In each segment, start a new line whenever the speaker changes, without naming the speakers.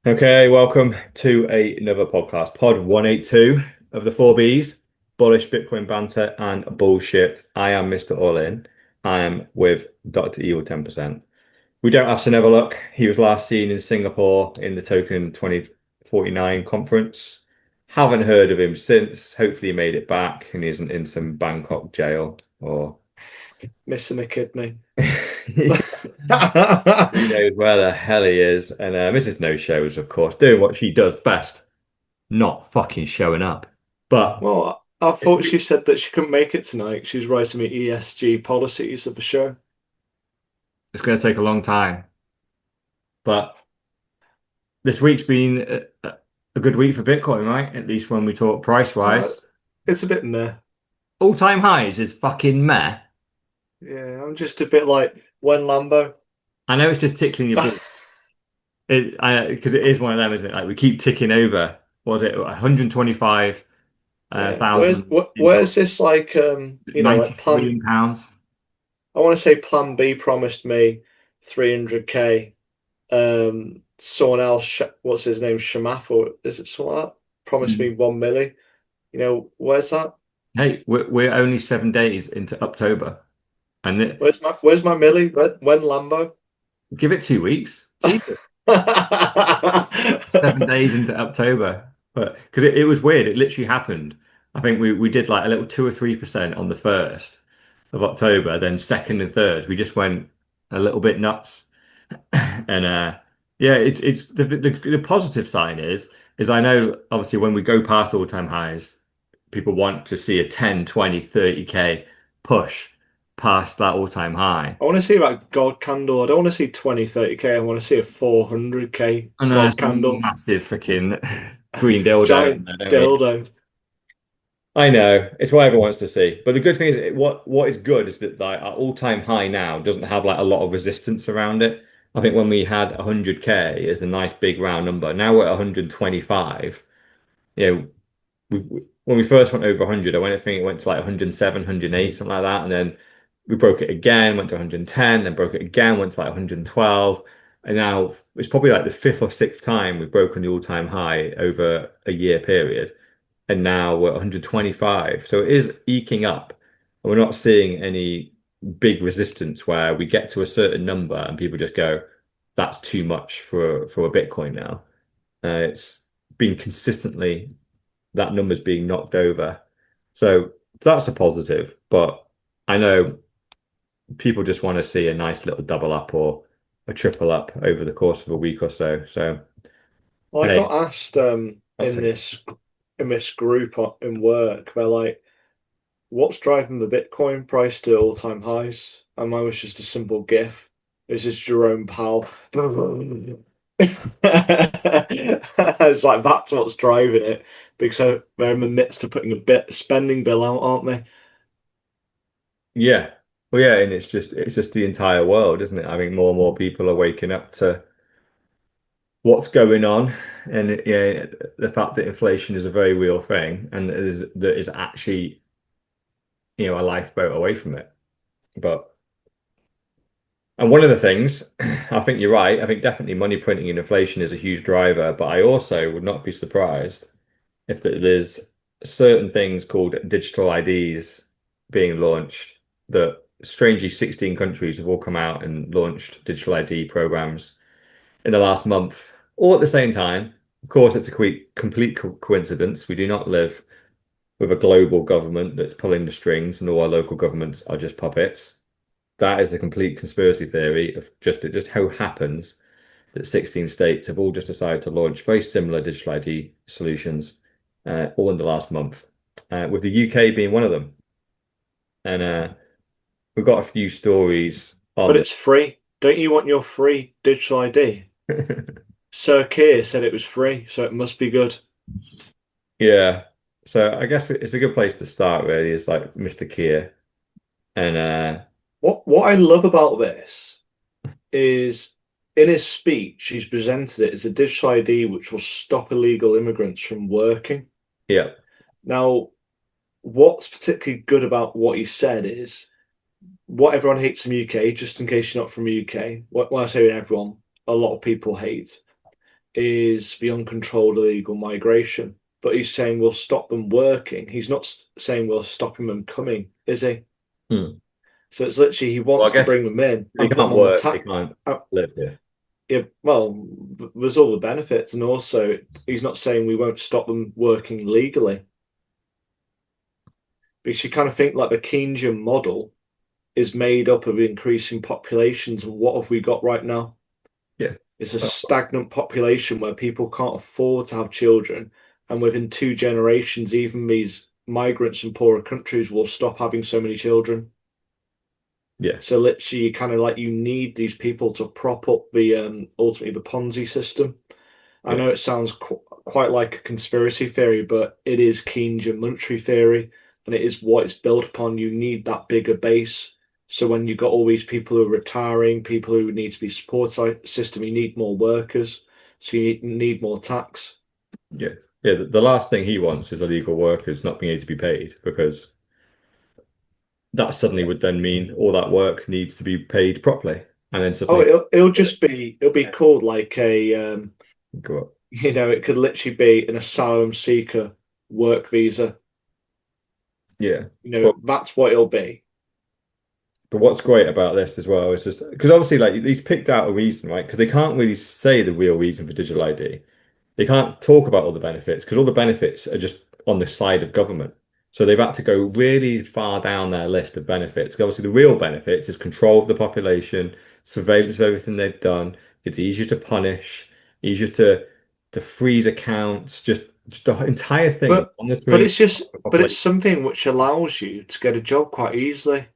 Okay, welcome to another podcast, Pod 182 of the 4Bs, bullish Bitcoin banter and bullshit. I am Mr. All In. I am with Dr. Evil 10%. We don't have to never look. He was last seen in Singapore in the Token 2049 conference. Haven't heard of him since. Hopefully he made it back and he isn't in some Bangkok jail or
Missing a kidney.
who knows where the hell he is. And Mrs. No Shows, of course, doing what she does best. Not fucking showing up. But
Well, I
it's,
thought she said that she couldn't make it tonight. She's writing me ESG policies of the show.
it's going to take a long time. But this week's been a good week for Bitcoin, right? At least when we talk price
Uh,
wise.
it's a bit meh.
All-time highs is fucking meh.
Yeah, I'm just a bit like when Lambo.
I know it's just tickling your ball. Because it is one of them, isn't it? Like we keep ticking over. What was it 125
Yeah,
thousand in
where's this like like
93
plan?
million pounds?
I want to say Plan B promised me 300k. Someone else, what's his name, Shamath, or is it someone like that? Promised me
Mm.
1 million. Where's that?
Hey, we're only 7 days into October, and
Where's my millie? When Lambo?
give it 2 weeks. Jesus. 7 days into October. But because it was weird, it literally happened. I think we did like a little 2 or 3% on the 1st of October, then second and third, we just went a little bit nuts. And yeah, it's the positive sign is I know obviously when we go past all-time highs, people want to see a 10, 20, 30K push past that all-time high.
I want to see like God candle. I don't want to see 20, 30k. I want to see a 400k
And
God
it's a
candle.
massive freaking green dildo in
Giant
there, don't we?
dildo.
I know it's what everyone wants to see, but the good thing is what is good is that like our all-time high now doesn't have like a lot of resistance around it. I think when we had 100K is a nice big round number. Now we're at 125. You know, when we first went over 100, I think it went to like 107, 108, something like that, and then we broke it again, went to 110, then broke it again, went to like 112, and now it's probably like the fifth or sixth time we've broken the all-time high over a year period and now we're at 125. So it is eking up. And we're not seeing any big resistance where we get to a certain number and people just go, that's too much for a Bitcoin now. It's been consistently that number's being knocked over. So that's a positive, but I know people just want to see a nice little double up or a triple up over the course of a week or so. So
Well, I
hey,
got asked
I'll
in
take
this group in work, they're like, "What's driving the Bitcoin price to all-time highs?" And mine was just a simple GIF. This is Jerome Powell. It's like that's what's driving it because they're in the midst of putting a bit spending bill out, aren't they?
Yeah. Well, yeah, and it's just the entire world, isn't it? I think more and more people are waking up to what's going on, and yeah, the fact that inflation is a very real thing, and that is actually a lifeboat away from it. But and one of the things, I think you're right. I think definitely money printing and inflation is a huge driver, but I also would not be surprised if there's certain things called digital IDs being launched that strangely 16 countries have all come out and launched digital ID programs in the last month, all at the same time. Of course, it's a complete coincidence. We do not live with a global government that's pulling the strings and all our local governments are just puppets. That is a complete conspiracy theory of just it just how happens that 16 states have all just decided to launch very similar digital ID solutions, all in the last month, with the UK being one of them. And we've got a few stories
But
on.
it's free. Don't you want your free digital ID? Sir Keir said it was free, so it must be good.
Yeah. So I guess it's a good place to start, really, is like Mr. Keir. And
What I love about this is in his speech, he's presented it as a digital ID which will stop illegal immigrants from working.
yeah,
Now, what's particularly good about what he said is what everyone hates in the UK, just in case you're not from the UK, when I say everyone, a lot of people hate, is the uncontrolled illegal migration. But he's saying we'll stop them working. He's not saying we're stopping them coming, is he?
Hmm.
So it's literally he
Well, I
wants to
guess
bring them in
they
and put them
can't
on the
work, they
tax.
can't
Uh,
live here.
yeah, well, there's all the benefits, and also he's not saying we won't stop them working legally because you kind of think like the Keynesian model is made up of increasing populations, and what have we got right now?
Yeah.
It's a
Well,
stagnant population where people can't afford to have children, and within 2 generations, even these migrants from poorer countries will stop having so many children.
yeah.
So literally, you kind of like you need these people to prop up the ultimately the Ponzi system. I
Yeah.
know it sounds quite like a conspiracy theory, but it is Keynesian monetary theory, and it is what it's built upon. You need that bigger base. So when you've got all these people who are retiring, people who need to be supported system, you need more workers. So you need more tax.
Yeah. Yeah. The last thing he wants is illegal workers not being able to be paid because that suddenly would then mean all that work needs to be paid properly. And then
Oh,
suddenly
it'll just be it'll be called like a
go up.
it could literally be an asylum seeker work visa.
Yeah.
That's what it'll be.
But what's great about this as well is just because obviously, like, he's picked out a reason, right? Because they can't really say the real reason for digital ID. They can't talk about all the benefits because all the benefits are just on the side of government. So they've had to go really far down their list of benefits. 'Cause obviously, the real benefits is control of the population, surveillance of everything they've done. It's easier to punish, easier to freeze accounts, just the entire thing of
But
monitoring
it's just
the
but it's
population.
something which allows you to get a job quite easily.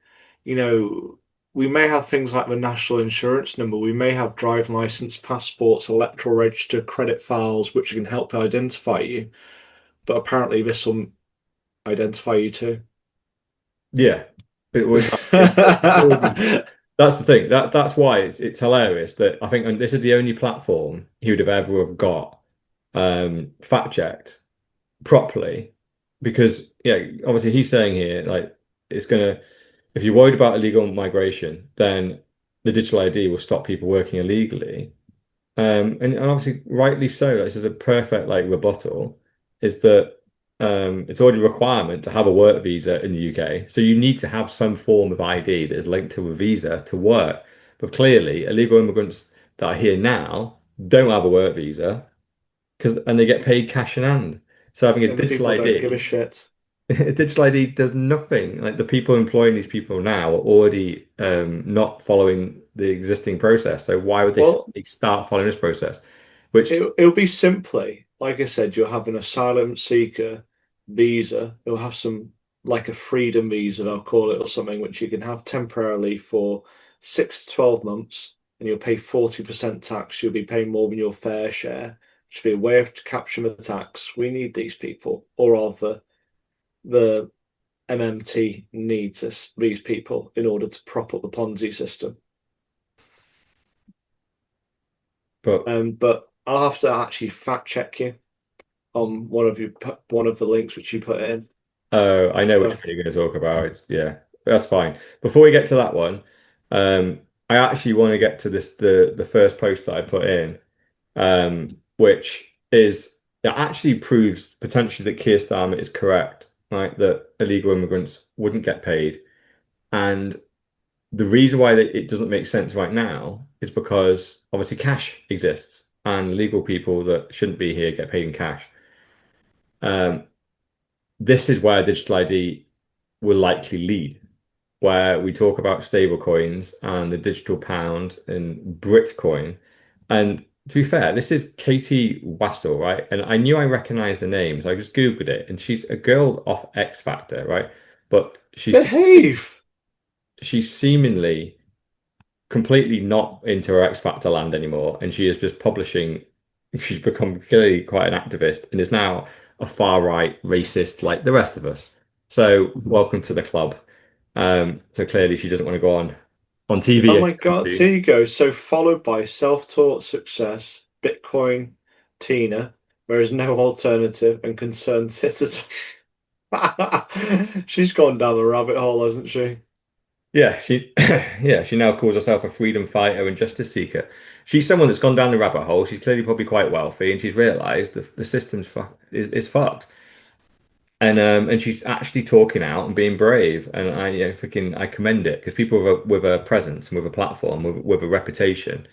You know, we may have things like the national insurance number, we may have driving license, passports, electoral register, credit files, which can help identify you. But apparently this will identify you too.
Yeah, it was. That's the thing. That's why it's hilarious that I think, and this is the only platform he would have ever have got fact checked properly, because yeah, obviously he's saying here like it's gonna if you're worried about illegal migration, then the digital ID will stop people working illegally. And obviously rightly so. Like, this is a perfect like rebuttal, is that it's already a requirement to have a work visa in the UK. So you need to have some form of ID that is linked to a visa to work. But clearly, illegal immigrants that are here now don't have a work visa because and they get paid cash in hand. So having a
And
digital
people don't give a
ID,
shit.
a digital ID does nothing. Like the people employing these people now are already not following the existing process. So why would they
Well,
start following this process? Which
it'll be simply, like I said, you'll have an asylum seeker visa. You'll have some, like a freedom visa, they'll call it, or something, which you can have temporarily for 6 to 12 months, and you'll pay 40% tax. You'll be paying more than your fair share, which will be a way of capturing the tax. We need these people, or rather, the MMT needs these people in order to prop up the Ponzi system.
but
But I'll have to actually fact check you on one of the links which you put in.
I know which
So,
one you're going to talk about. It's yeah, that's fine. Before we get to that one, I actually want to get to this the first post that I put in, which is that actually proves potentially that Keir Starmer is correct, right? That illegal immigrants wouldn't get paid, and the reason why it doesn't make sense right now is because obviously cash exists, and legal people that shouldn't be here get paid in cash. Um, this is where digital ID will likely lead, where we talk about stable coins and the digital pound and Britcoin. And to be fair, this is Katie Wassel, right? And I knew I recognized the name, so I just Googled it, and she's a girl off X Factor, right? But
behave.
she's seemingly completely not into her X Factor land anymore, and she is just publishing. She's become clearly quite an activist and is now a far right racist like the rest of us. So welcome to the club. So clearly she doesn't want to go on
Oh
TV
my
anytime
God, here
soon.
you go. So followed by self-taught success, Bitcoin, Tina, there is no alternative, and concerned citizen. She's gone down the rabbit hole, hasn't she?
Yeah, she yeah, she now calls herself a freedom fighter and justice seeker. She's someone that's gone down the rabbit hole. She's clearly probably quite wealthy, and she's realized the system's is fucked. And she's actually talking out and being brave, and I commend it because people with a presence and with a platform, with a reputation,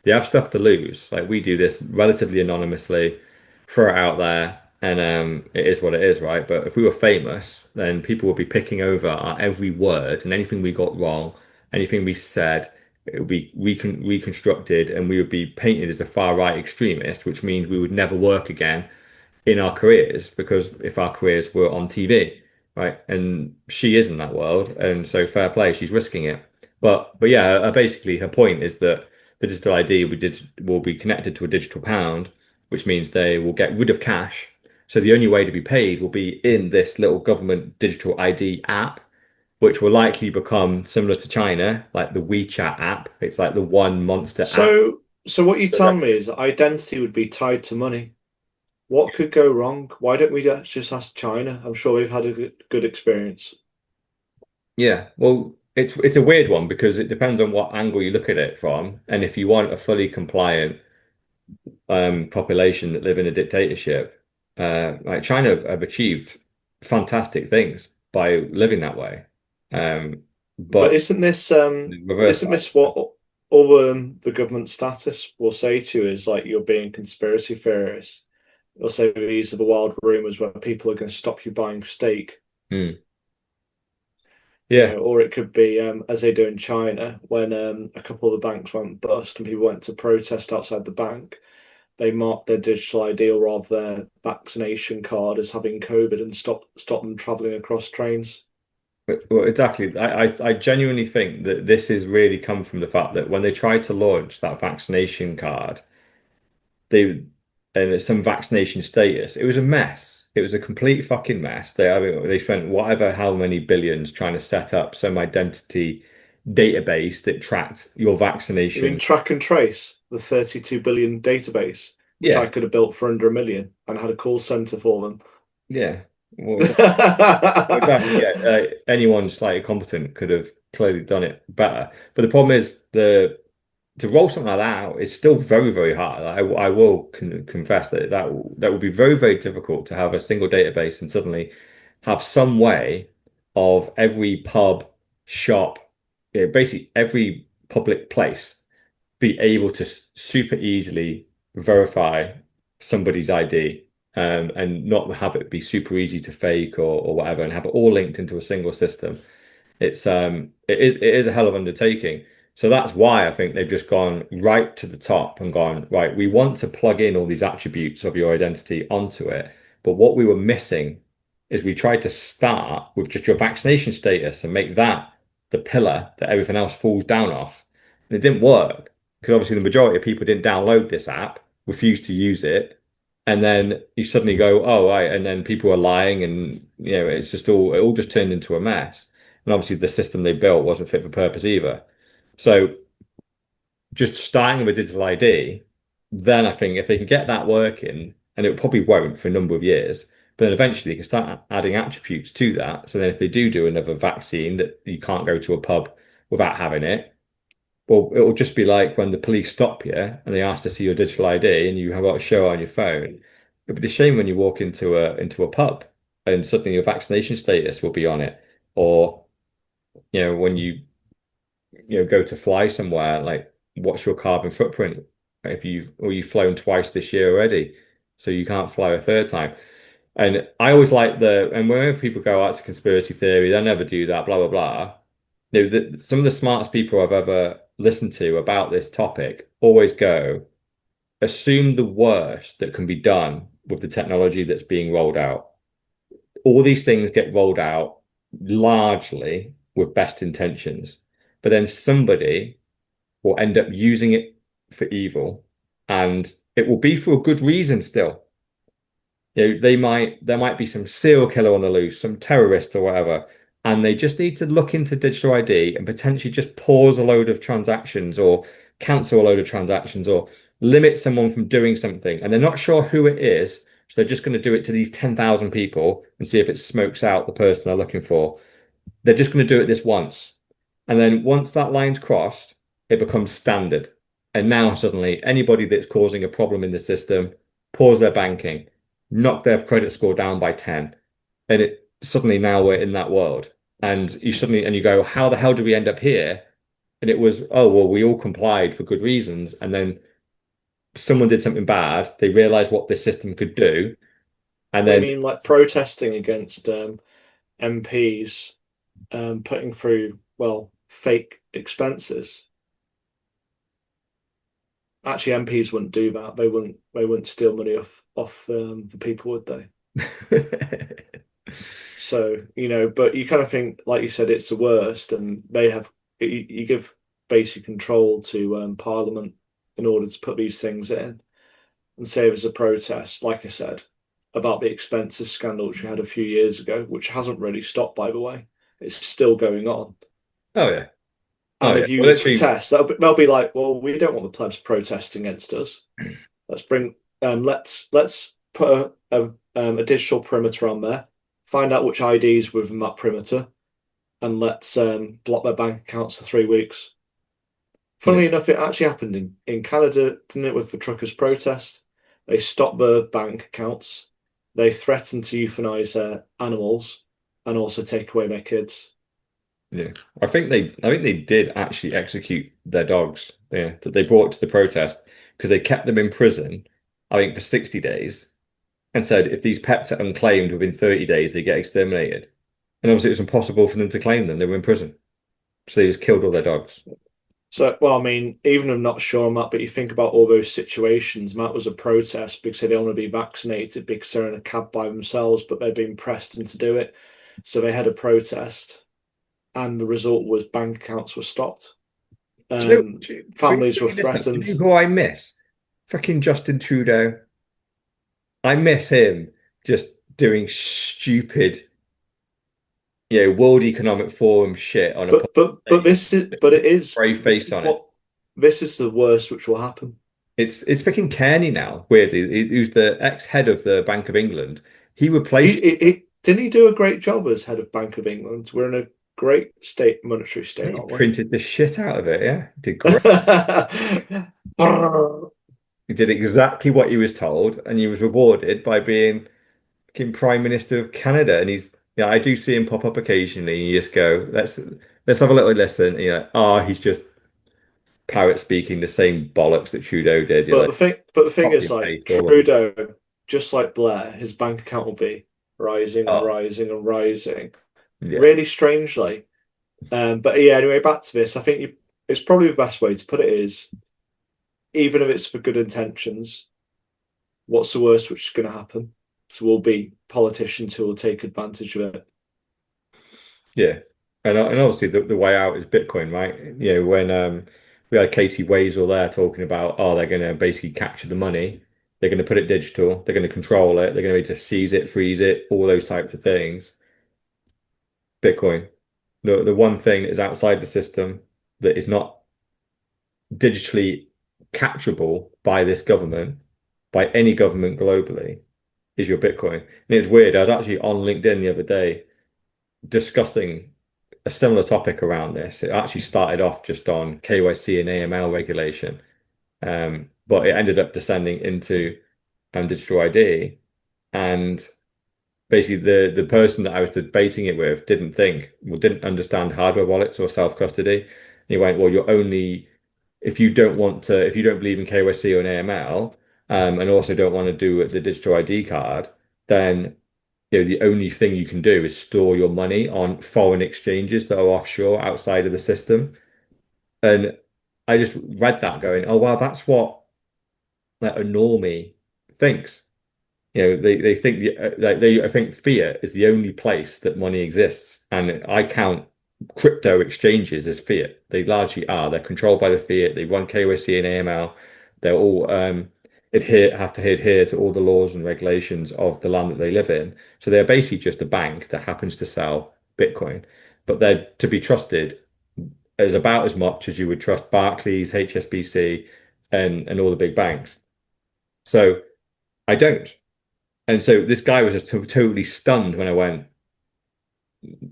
they have stuff to lose. Like we do this relatively anonymously, throw it out there, and it is what it is, right? But if we were famous, then people would be picking over our every word and anything we got wrong, anything we said, it would be reconstructed, and we would be painted as a far right extremist, which means we would never work again in our careers because if our careers were on TV, right? And she is in that world, and so fair play, she's risking it. But yeah, basically her point is that the digital ID will be connected to a digital pound, which means they will get rid of cash. So the only way to be paid will be in this little government digital ID app, which will likely become similar to China, like the WeChat app. It's like the one monster app.
So what you tell me is that identity would be tied to money. What could go wrong? Why don't we just ask China? I'm sure we've had a good experience.
Yeah, well, it's a weird one because it depends on what angle you look at it from, and if you want a fully compliant population that live in a dictatorship, like China have achieved fantastic things by living that way.
But
But the reverse
isn't
side,
this what all the government status will say to you is like you're being conspiracy theorists. They'll say these are the wild rumors where people are going to stop you buying steak,
hmm. Yeah,
or it could be as they do in China when a couple of the banks went bust and people went to protest outside the bank. They marked their digital ID or rather their vaccination card as having COVID and stop them traveling across trains.
well, exactly. I genuinely think that this has really come from the fact that when they tried to launch that vaccination card, they and it's some vaccination status. It was a mess. It was a complete fucking mess. I mean, they spent whatever how many billions trying to set up some identity database that tracked your
You mean
vaccination.
track and trace, the 32 billion database, which I
Yeah,
could have built for under a million and had a call center for them.
yeah. Well, exactly. Yeah. Anyone slightly competent could have clearly done it better. But the problem is the to roll something like that out is still very, very hard. I will confess that would be very, very difficult to have a single database and suddenly have some way of every pub, shop, basically every public place be able to super easily verify somebody's ID, and not have it be super easy to fake or whatever, and have it all linked into a single system. It is a hell of an undertaking. So that's why I think they've just gone right to the top and gone, right, we want to plug in all these attributes of your identity onto it. But what we were missing is we tried to start with just your vaccination status and make that the pillar that everything else falls down off. And it didn't work because obviously the majority of people didn't download this app, refused to use it. And then you suddenly go, oh, right. And then people are lying, and it all just turned into a mess. And obviously the system they built wasn't fit for purpose either. So just starting with digital ID, then I think if they can get that working, and it probably won't for a number of years, but then eventually they can start adding attributes to that. So then if they do another vaccine that you can't go to a pub without having it, well, it'll just be like when the police stop you and they ask to see your digital ID and you have got to show it on your phone. It'd be a shame when you walk into a pub and suddenly your vaccination status will be on it. Or, when you go to fly somewhere, like what's your carbon footprint if you've flown twice this year already, so you can't fly a third time. And I always like and whenever people go out to conspiracy theory, they never do that, blah blah blah. Some of the smartest people I've ever listened to about this topic always go, assume the worst that can be done with the technology that's being rolled out. All these things get rolled out largely with best intentions, but then somebody will end up using it for evil, and it will be for a good reason still. There might be some serial killer on the loose, some terrorist or whatever, and they just need to look into digital ID and potentially just pause a load of transactions or cancel a load of transactions or limit someone from doing something. And they're not sure who it is, so they're just going to do it to these 10,000 people and see if it smokes out the person they're looking for. They're just going to do it this once. And then once that line's crossed, it becomes standard. And now suddenly anybody that's causing a problem in the system, pause their banking, knock their credit score down by 10. And it suddenly now we're in that world. And you go, how the hell did we end up here? And it was, oh, well, we all complied for good reasons. And then someone did something bad. They realized what this system could do. And
What do you
then,
mean, like protesting against MPs putting through, well, fake expenses? Actually, MPs wouldn't do that. They wouldn't steal money off the people, would they? So, but you kind of think, like you said, it's the worst, and they have you give basic control to Parliament in order to put these things in. And say there's a protest, like I said, about the expenses scandal which we had a few years ago, which hasn't really stopped, by the way. It's still going on.
oh, yeah. Oh,
And
yeah.
if
Well,
you
literally,
protest, they'll be like, well, we don't want the plebs protesting against us. Let's put a digital perimeter on there, find out which IDs within that perimeter, and let's block their bank accounts for 3 weeks.
yeah.
Funnily enough, it actually happened in Canada, didn't it, with the truckers' protest? They stopped the bank accounts. They threatened to euthanize their animals and also take away their kids.
Yeah, I think they did actually execute their dogs. Yeah, that they brought to the protest because they kept them in prison, I think for 60 days, and said if these pets are unclaimed within 30 days, they get exterminated. And obviously, it was impossible for them to claim them. They were in prison, so they just killed all their dogs.
So, well, I mean, even I'm not sure on that, but you think about all those situations. Matt was a protest because they don't want to be vaccinated because they're in a cab by themselves, but they're being pressed into do it. So they had a protest, and the result was bank accounts were stopped. Families were
Bringing this up, do
threatened.
you know who I miss? Fucking Justin Trudeau. I miss him just doing stupid, World Economic Forum shit on a
But
stage.
this is but it is
Brave
this
face
is
on it.
what this is the worst which will happen.
It's fucking Kearney now, weirdly, who's the ex-head of the Bank of England. He replaced
Didn't he do a great job as head of Bank of England? We're in a great monetary state,
he
aren't we?
printed the shit out of it, yeah. Did great. He did exactly what he was told, and he was rewarded by being fucking Prime Minister of Canada. And I do see him pop up occasionally, and you just go, let's have a little listen. And you're like, oh, he's just parrot speaking the same bollocks that Trudeau did. You're like,
But the thing
copy
is,
and
like
paste all of them.
Trudeau, just like Blair, his bank account will be rising and
Oh,
rising and rising,
yeah.
really strangely. But yeah, anyway, back to this. I think it's probably the best way to put it is, even if it's for good intentions, what's the worst which is going to happen? So will be politicians who will take advantage of it.
Yeah. And obviously the way out is Bitcoin, right? When we had Katie Wazel there talking about, oh, they're going to basically capture the money, they're going to put it digital, they're going to control it, they're going to be able to seize it, freeze it, all those types of things. Bitcoin, the one thing that is outside the system that is not digitally capturable by this government, by any government globally, is your Bitcoin. And it's weird. I was actually on LinkedIn the other day discussing a similar topic around this. It actually started off just on KYC and AML regulation, but it ended up descending into digital ID. And basically, the person that I was debating it with didn't understand hardware wallets or self-custody. He went, well, you're only if you don't believe in KYC or an AML, and also don't want to do the digital ID card, then the only thing you can do is store your money on foreign exchanges that are offshore outside of the system. And I just read that going, oh wow, that's what like a normie thinks. They think I think fiat is the only place that money exists, and I count crypto exchanges as fiat. They largely are. They're controlled by the fiat. They run KYC and AML. They're all have to adhere to all the laws and regulations of the land that they live in. So they're basically just a bank that happens to sell Bitcoin, but they're to be trusted as about as much as you would trust Barclays, HSBC, and all the big banks. So I don't. And so this guy was just totally stunned when I went,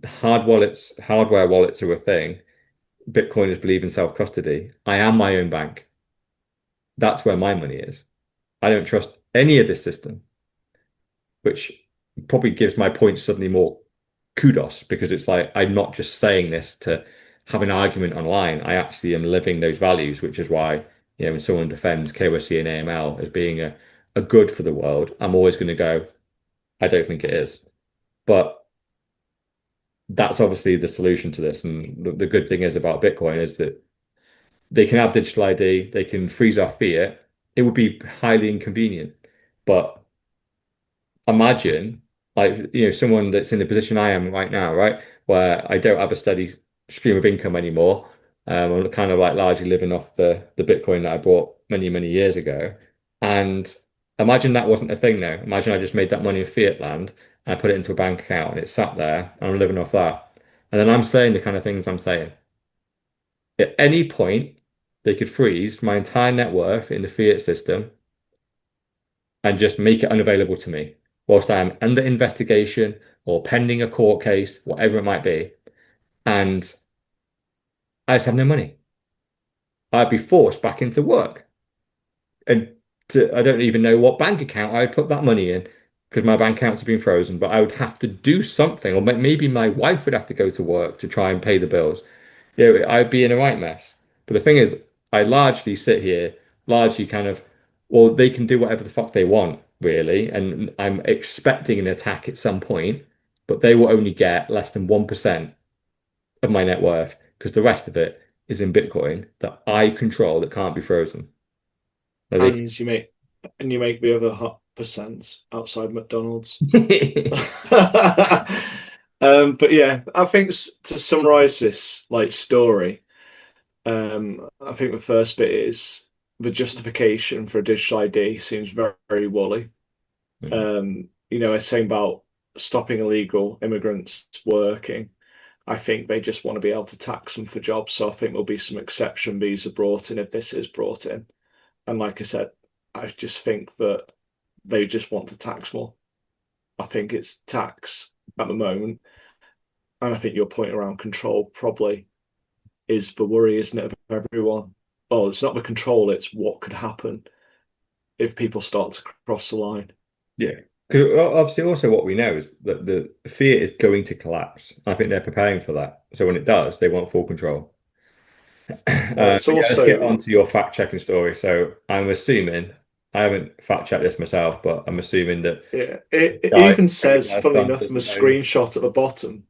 hardware wallets are a thing. Bitcoiners believe in self-custody. I am my own bank. That's where my money is. I don't trust any of this system, which probably gives my point suddenly more kudos because it's like I'm not just saying this to have an argument online. I actually am living those values, which is why, when someone defends KYC and AML as being a good for the world, I'm always going to go, I don't think it is. But that's obviously the solution to this. And the good thing is about Bitcoin is that they can have digital ID, they can freeze our fiat. It would be highly inconvenient. But imagine like someone that's in the position I am right now, right, where I don't have a steady stream of income anymore. I'm kind of like largely living off the Bitcoin that I bought many years ago. And imagine that wasn't a thing now. Imagine I just made that money in fiat land and I put it into a bank account and it sat there and I'm living off that. And then I'm saying the kind of things I'm saying. At any point, they could freeze my entire net worth in the fiat system and just make it unavailable to me whilst I am under investigation or pending a court case, whatever it might be. And I just have no money. I'd be forced back into work. And I don't even know what bank account I'd put that money in because my bank accounts have been frozen, but I would have to do something, or maybe my wife would have to go to work to try and pay the bills. I'd be in a right mess. But the thing is, I largely sit here, largely kind of, well, they can do whatever the fuck they want, really. And I'm expecting an attack at some point, but they will only get less than 1% of my net worth because the rest of it is in Bitcoin that I control that can't be frozen. Like they
And you make me over percent outside McDonald's.
can...
But yeah, I think to summarize this like story, I think the first bit is the justification for a digital ID seems very, very woolly. It's saying about stopping illegal immigrants working. I think they just want to be able to tax them for jobs. So I think there'll be some exception visa brought in if this is brought in. And like I said, I just think that they just want to tax more. I think it's tax at the moment. And I think your point around control probably is the worry, isn't it, of everyone? Oh, it's not the control, it's what could happen if people start to cross the line.
Yeah. Because obviously also what we know is that the fear is going to collapse. I think they're preparing for that. So when it does, they want full control.
Well, it's
But yeah, let's get
also,
on to your fact checking story. So I'm assuming, I haven't fact checked this myself, but I'm assuming that
yeah, it
Guy,
even
Tony
says,
Blair's
funnily
fund
enough, in the
doesn't own.
screenshot at the bottom,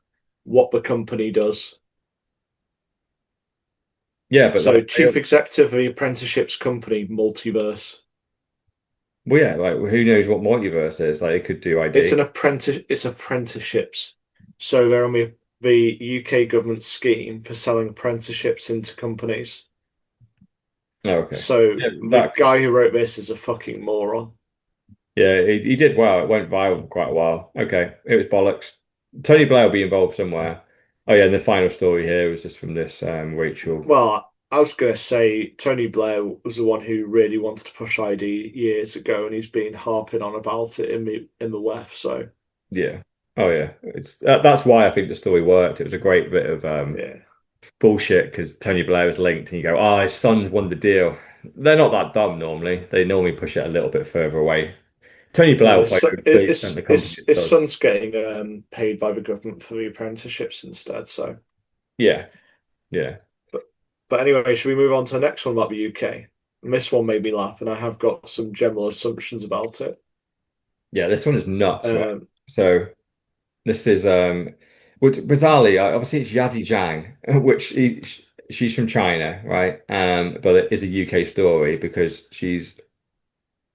what the company does.
Yeah, but
So,
like,
chief executive of the apprenticeships company, Multiverse.
well, yeah, like who knows what multiverse is? Like it could do
It's
ID.
an apprentice. It's apprenticeships. So they're on the UK government scheme for selling apprenticeships into companies.
Oh, okay.
So
Yeah,
the
that could.
guy who wrote this is a fucking moron.
Yeah, he did well. It went viral for quite a while. Okay, it was bollocks. Tony Blair will be involved somewhere. Oh yeah, and the final story here was just from this Rachel.
Well, I was gonna say Tony Blair was the one who really wanted to push ID years ago, and he's been harping on about it in the WEF. So
Yeah. Oh yeah. That's why I think the story worked. It was a great bit of
yeah,
bullshit because Tony Blair was linked, and you go, "Oh, his son's won the deal." They're not that dumb normally. They normally push it a little bit further away. Tony Blair
no,
will
his,
probably own 30% of the company that
his
does.
son's getting paid by the government for the apprenticeships instead. So,
Yeah. Yeah.
but anyway, should we move on to the next one about the UK? And this one made me laugh, and I have got some general assumptions about it.
Yeah. This one is nuts, right?
Um,
So this is which bizarrely, obviously it's Yadi Zhang, which she's from China, right? But it is a UK story because she's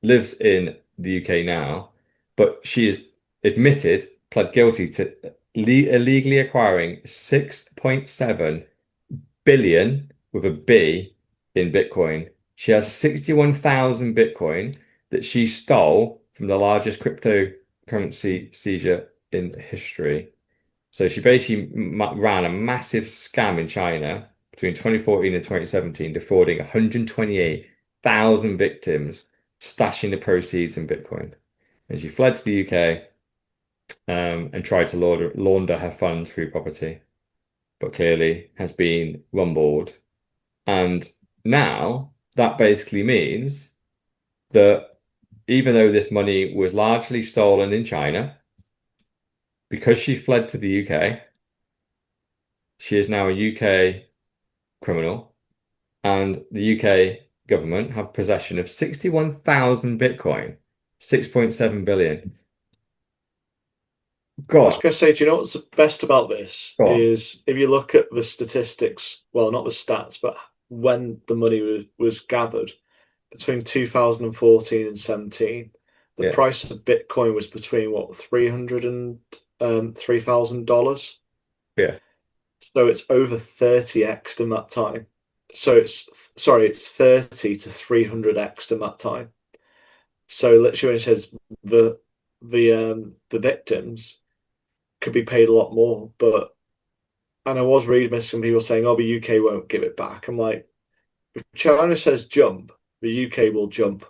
lives in the UK now, but she is pled guilty to illegally acquiring 6.7 billion with a B in Bitcoin. She has 61,000 Bitcoin that she stole from the largest cryptocurrency seizure in history. So she basically ran a massive scam in China between 2014 and 2017, defrauding 128,000 victims, stashing the proceeds in Bitcoin. And she fled to the UK and tried to launder her funds through property. but clearly has been rumbled. And now that basically means that even though this money was largely stolen in China, because she fled to the UK, she is now a UK criminal, and the UK government have possession of 61,000 Bitcoin, 6.7 billion.
I was
God,
going to say, do you know what's the best about this
go on.
is if you look at the statistics, well, not the stats, but when the money was gathered between 2014 and 17, the
Yeah,
price of Bitcoin was between what, 300 and $3,000.
yeah,
So it's over 30x in that time. So it's sorry, it's 30 to 300x in that time. So literally when it says the victims could be paid a lot more, but and I was reading some people saying, "Oh, the UK won't give it back." I'm like, if China says jump, the UK will jump.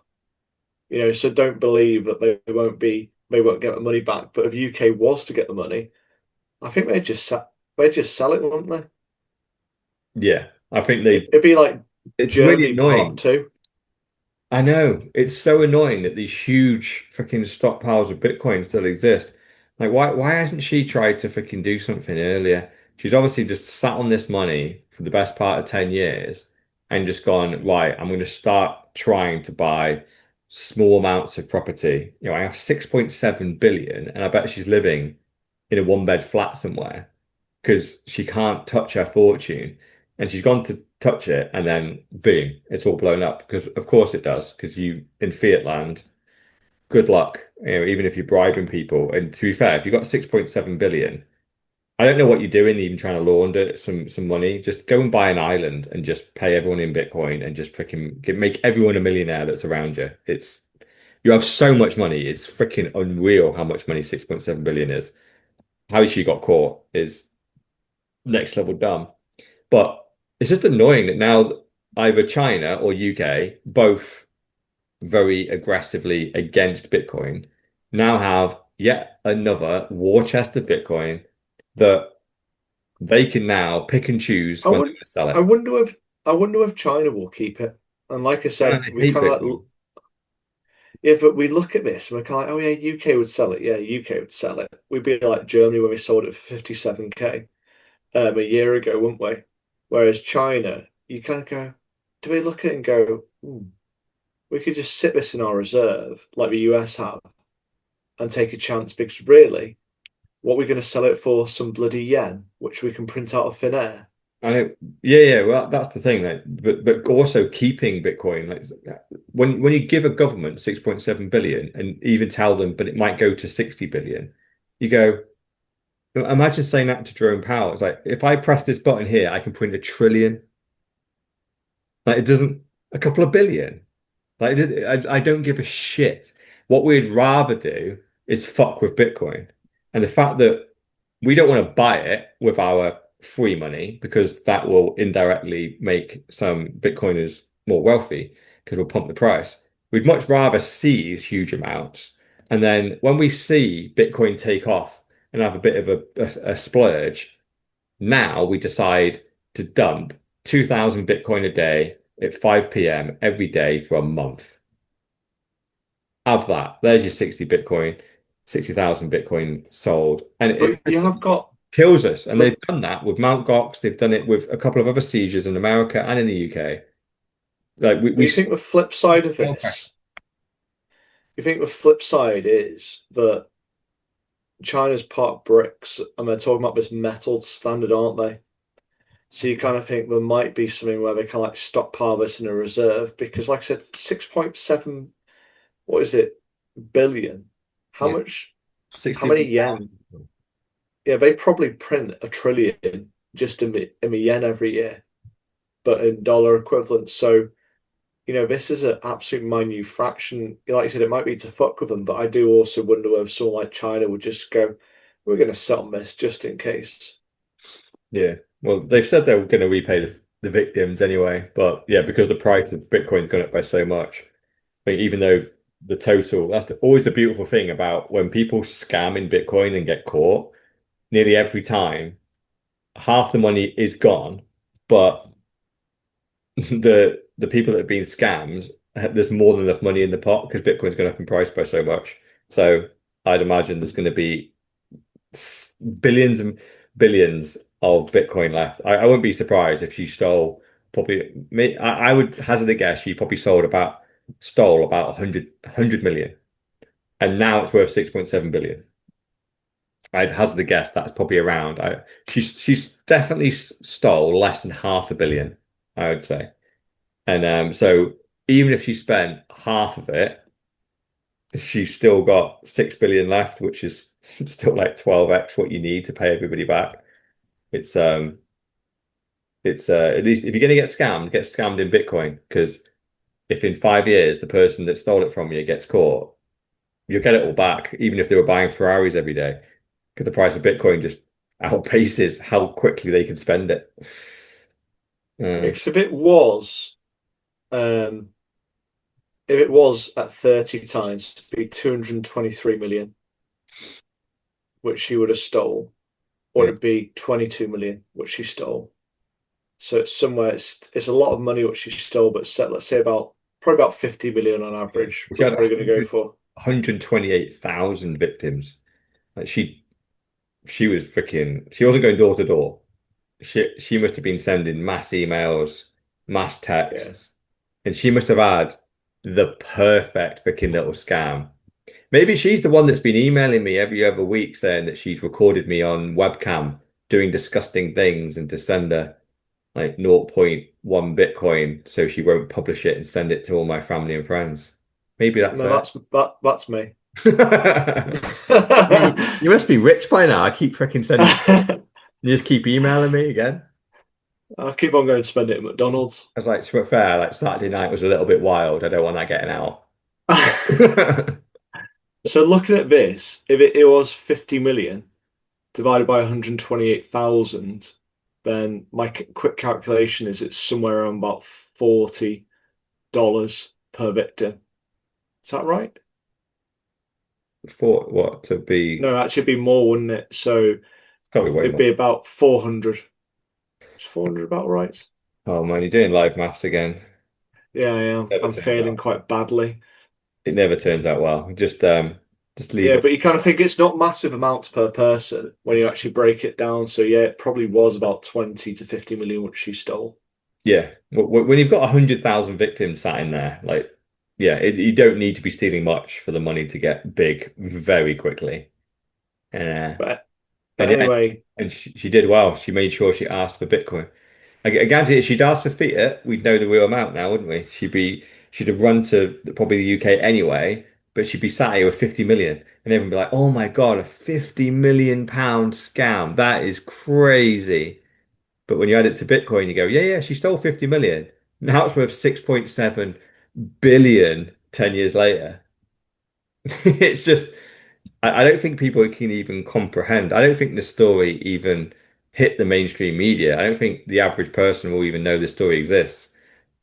So don't believe that they won't get the money back. But if UK was to get the money, I think they'd just sell it, wouldn't they?
yeah. I think they,
It'd be like
it's really
Germany Part
annoying.
Two.
I know it's so annoying that these huge freaking stockpiles of Bitcoin still exist. Like, why hasn't she tried to freaking do something earlier? She's obviously just sat on this money for the best part of 10 years and just gone, right, I'm going to start trying to buy small amounts of property. I have 6.7 billion, and I bet she's living in a one-bed flat somewhere because she can't touch her fortune. And she's gone to touch it, and then boom, it's all blown up. Because of course it does. Because you in fiat land, good luck. Even if you're bribing people. And to be fair, if you've got 6.7 billion, I don't know what you're doing, even trying to launder some money. Just go and buy an island and just pay everyone in Bitcoin and just freaking make everyone a millionaire that's around you. You have so much money. It's freaking unreal how much money 6.7 billion is. How she got caught is next level dumb. But it's just annoying that now either China or UK, both very aggressively against Bitcoin, now have yet another war chest of Bitcoin that they can now pick and choose
I
when they're
would.
going to sell
I
it.
wonder if I wonder if China will keep it. And like I
And
said,
they
we
hate
kind of like
Bitcoin.
yeah, but we look at this and we're kind of like, oh yeah, UK would sell it. Yeah, UK would sell it. We'd be like Germany when we sold it for 57k a year ago, wouldn't we? Whereas China, you kind of go, do we look at it and go, we could just sit this in our reserve like the US have and take a chance because really, what we're going to sell it for some bloody yen, which we can print out of thin air.
I know, yeah, yeah. Well, that's the thing, like, but also keeping Bitcoin. Like when you give a government 6.7 billion and even tell them, but it might go to 60 billion, you go. Imagine saying that to Jerome Powell. It's like, if I press this button here, I can print a trillion. Like, it doesn't, a couple of billion. Like, I don't give a shit. What we'd rather do is fuck with Bitcoin. And the fact that we don't want to buy it with our free money because that will indirectly make some Bitcoiners more wealthy because we'll pump the price. We'd much rather seize huge amounts. And then when we see Bitcoin take off and have a bit of a splurge, now we decide to dump 2,000 Bitcoin a day at 5 p.m. every day for a month. Have that. There's your 60 Bitcoin, 60,000 Bitcoin sold. And it
But you have got
kills us. And
the.
they've done that with Mount Gox. They've done it with a couple of other sieges in America and in the UK. Like
But
we
you think the flip side of
no pressure.
this? You think the flip side is that China's part BRICS, and they're talking about this metal standard, aren't they? So you kind of think there might be something where they can like stockpile this in a reserve because, like I said, 6.7, what is it, billion? How
Yeah,
much? How many yen?
61,000.
Yeah, they probably print a trillion just in the yen every year, but in dollar equivalent. So this is an absolute minute fraction. Like I said, it might be to fuck with them, but I do also wonder whether someone like China would just go, we're going to sit on this just in case.
Yeah. Well, they've said they're going to repay the victims anyway. But yeah, because the price of Bitcoin's gone up by so much, like, even though the total, always the beautiful thing about when people scam in Bitcoin and get caught, nearly every time. half the money is gone, but the people that have been scammed, there's more than enough money in the pot because Bitcoin's going up in price by so much. So I'd imagine there's going to be billions and billions of Bitcoin left. I wouldn't be surprised if she stole probably me. I would hazard a guess she probably stole about 100 million, and now it's worth 6.7 billion. I'd hazard a guess that's probably around. She's definitely stole less than half a billion, I would say. And so even if she spent half of it, she's still got 6 billion left, which is still like 12x what you need to pay everybody back. It's at least if you're gonna get scammed in Bitcoin, because if in 5 years the person that stole it from you gets caught, you'll get it all back, even if they were buying Ferraris every day, because the price of Bitcoin just outpaces how quickly they can spend it.
Because um, if it was at 30 times, it'd be 223 million, which she would have stole, or
Yeah.
it'd be 22 million, which she stole. So it's somewhere, it's a lot of money which she stole, but let's say probably about 50 million on
Yeah.
average,
She
we're
had
probably going to go
100,
for.
128,000 victims. Like she was freaking, she wasn't going door to door. She must have been sending mass emails, mass
Yeah.
texts, and she must have had the perfect freaking little scam. Maybe she's the one that's been emailing me every other week saying that she's recorded me on webcam doing disgusting things and to send her like zero point 0.1 Bitcoin so she won't publish it and send it to all my family and friends. Maybe that's
No,
her.
that's me.
You must be rich by now. I keep freaking sending. You just keep emailing me again.
I'll keep on going to spend it at McDonald's.
I was like, to be fair, like Saturday night was a little bit wild. I don't want that getting out.
So looking at this, if it was 50 million divided by 128,000, then my quick calculation is it's somewhere around about $40 per victim. Is that right?
For what to be?
No, actually it'd be more, wouldn't it? So
Probably way
it'd
more.
be about 400. Is 400 about right?
Oh man, you're doing live maths again.
Yeah, I am.
Never
I'm
turns
failing
out.
quite badly.
It never turns out well. Just leave
Yeah,
it.
but you kind of think it's not massive amounts per person when you actually break it down. So yeah, it probably was about 20 to 50 million which she stole.
Yeah, when you've got 100,000 victims sat in there, like, yeah, you don't need to be stealing much for the money to get big very quickly. And
But
and
but
yeah,
anyway,
and she did well. She made sure she asked for Bitcoin. I guarantee if she'd asked for fiat, we'd know the real amount now, wouldn't we? She'd have run to probably the UK anyway, but she'd be sat here with 50 million, and everyone would be like, "Oh my God, a 50 million pound scam! That is crazy." But when you add it to Bitcoin, you go, "Yeah, yeah, she stole 50 million. Now it's worth 6.7 billion 10 years later." It's just I don't think people can even comprehend. I don't think the story even hit the mainstream media. I don't think the average person will even know the story exists.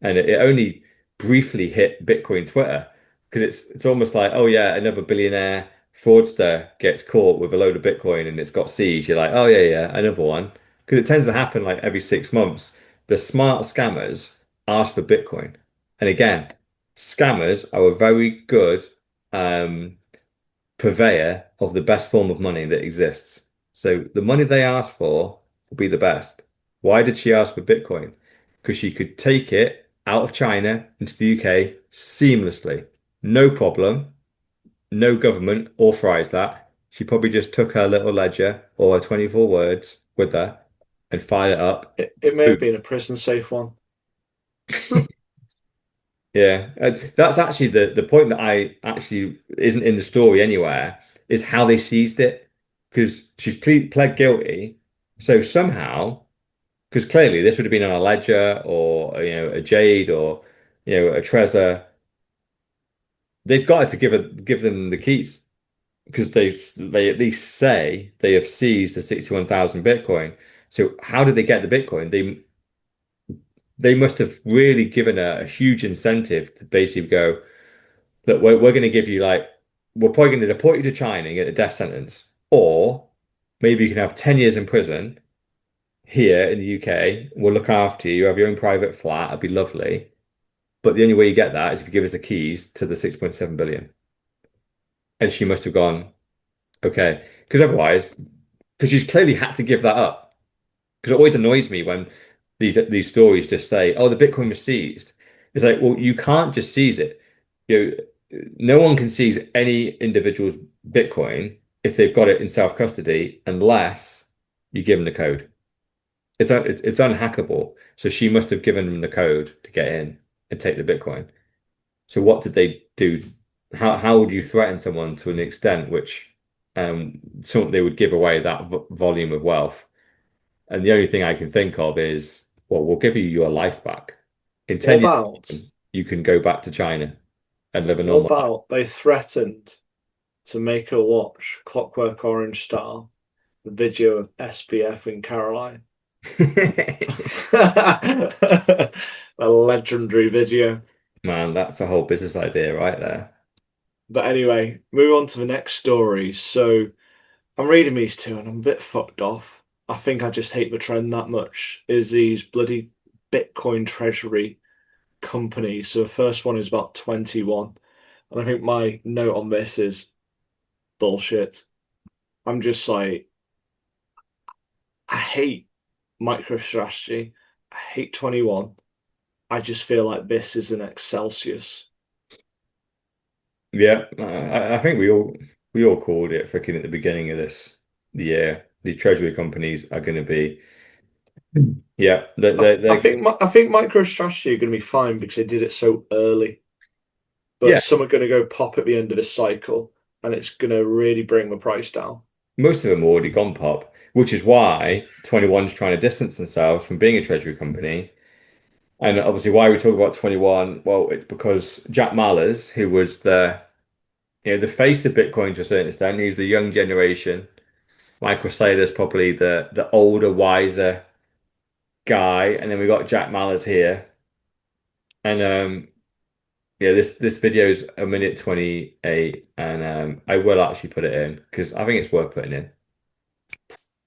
And it only briefly hit Bitcoin Twitter because it's almost like, oh yeah, another billionaire fraudster gets caught with a load of Bitcoin and it's got seized. You're like, oh yeah, yeah, another one. Because it tends to happen like every 6 months. The smart scammers ask for Bitcoin. And again, scammers are a very good um, purveyor of the best form of money that exists. So the money they ask for will be the best. Why did she ask for Bitcoin? Because she could take it out of China into the UK seamlessly. No problem. No government authorized that. She probably just took her little ledger or her 24 words with her and fired it up.
it may
Boom.
have been a prison safe one.
Yeah, that's actually the point that I actually isn't in the story anywhere is how they seized it because she's pled guilty. So somehow, because clearly this would have been on a ledger or a Jade or a Trezor, they've got to give them the keys because they at least say they have seized the 61,000 Bitcoin. So how did they get the Bitcoin? They must have really given a huge incentive to basically go. Look, we're going to give you like, we're probably going to deport you to China and get a death sentence, or maybe you can have 10 years in prison. here in the UK. We'll look after you. You have your own private flat. It'd be lovely. But the only way you get that is if you give us the keys to the 6.7 billion. And she must have gone, okay. Because otherwise, because she's clearly had to give that up. Because it always annoys me when these stories just say, "Oh, the Bitcoin was seized." It's like, well, you can't just seize it. You no one can seize any individual's Bitcoin if they've got it in self-custody unless you give them the code. It's unhackable. So she must have given them the code to get in and take the Bitcoin. So what did they do? How would you threaten someone to an extent which something they would give away that volume of wealth? And the only thing I can think of is, well, we'll give you your life back. In
What
10 years,
about
you can go back to China and live a
what
normal life.
about they threatened to make her watch Clockwork Orange style, the video of SBF and Caroline? A legendary video.
Man, that's a whole business idea right there.
But anyway, move on to the next story. So I'm reading these two and I'm a bit fucked off. I think I just hate the trend that much. Is these bloody Bitcoin treasury companies. So the first one is about 21. And I think my note on this is bullshit. I'm just like, I hate MicroStrategy. I hate 21. I just feel like this is an Excelsius.
Yeah, I think we all called it freaking at the beginning of this the year. The treasury companies are going to be, yeah,
I think MicroStrategy are going to be fine because they did it so early. But
yeah.
some are going to go pop at the end of this cycle, and it's going to really bring the price down.
Most of them already gone pop, which is why 21's trying to distance themselves from being a treasury company. And obviously, why we talk about 21? Well, it's because Jack Mallers, who was the face of Bitcoin to a certain extent, he's the young generation. Michael Saylor's probably the older, wiser guy, and then we got Jack Mallers here. And yeah, this video is a minute 28, and I will actually put it in because I think it's worth putting in.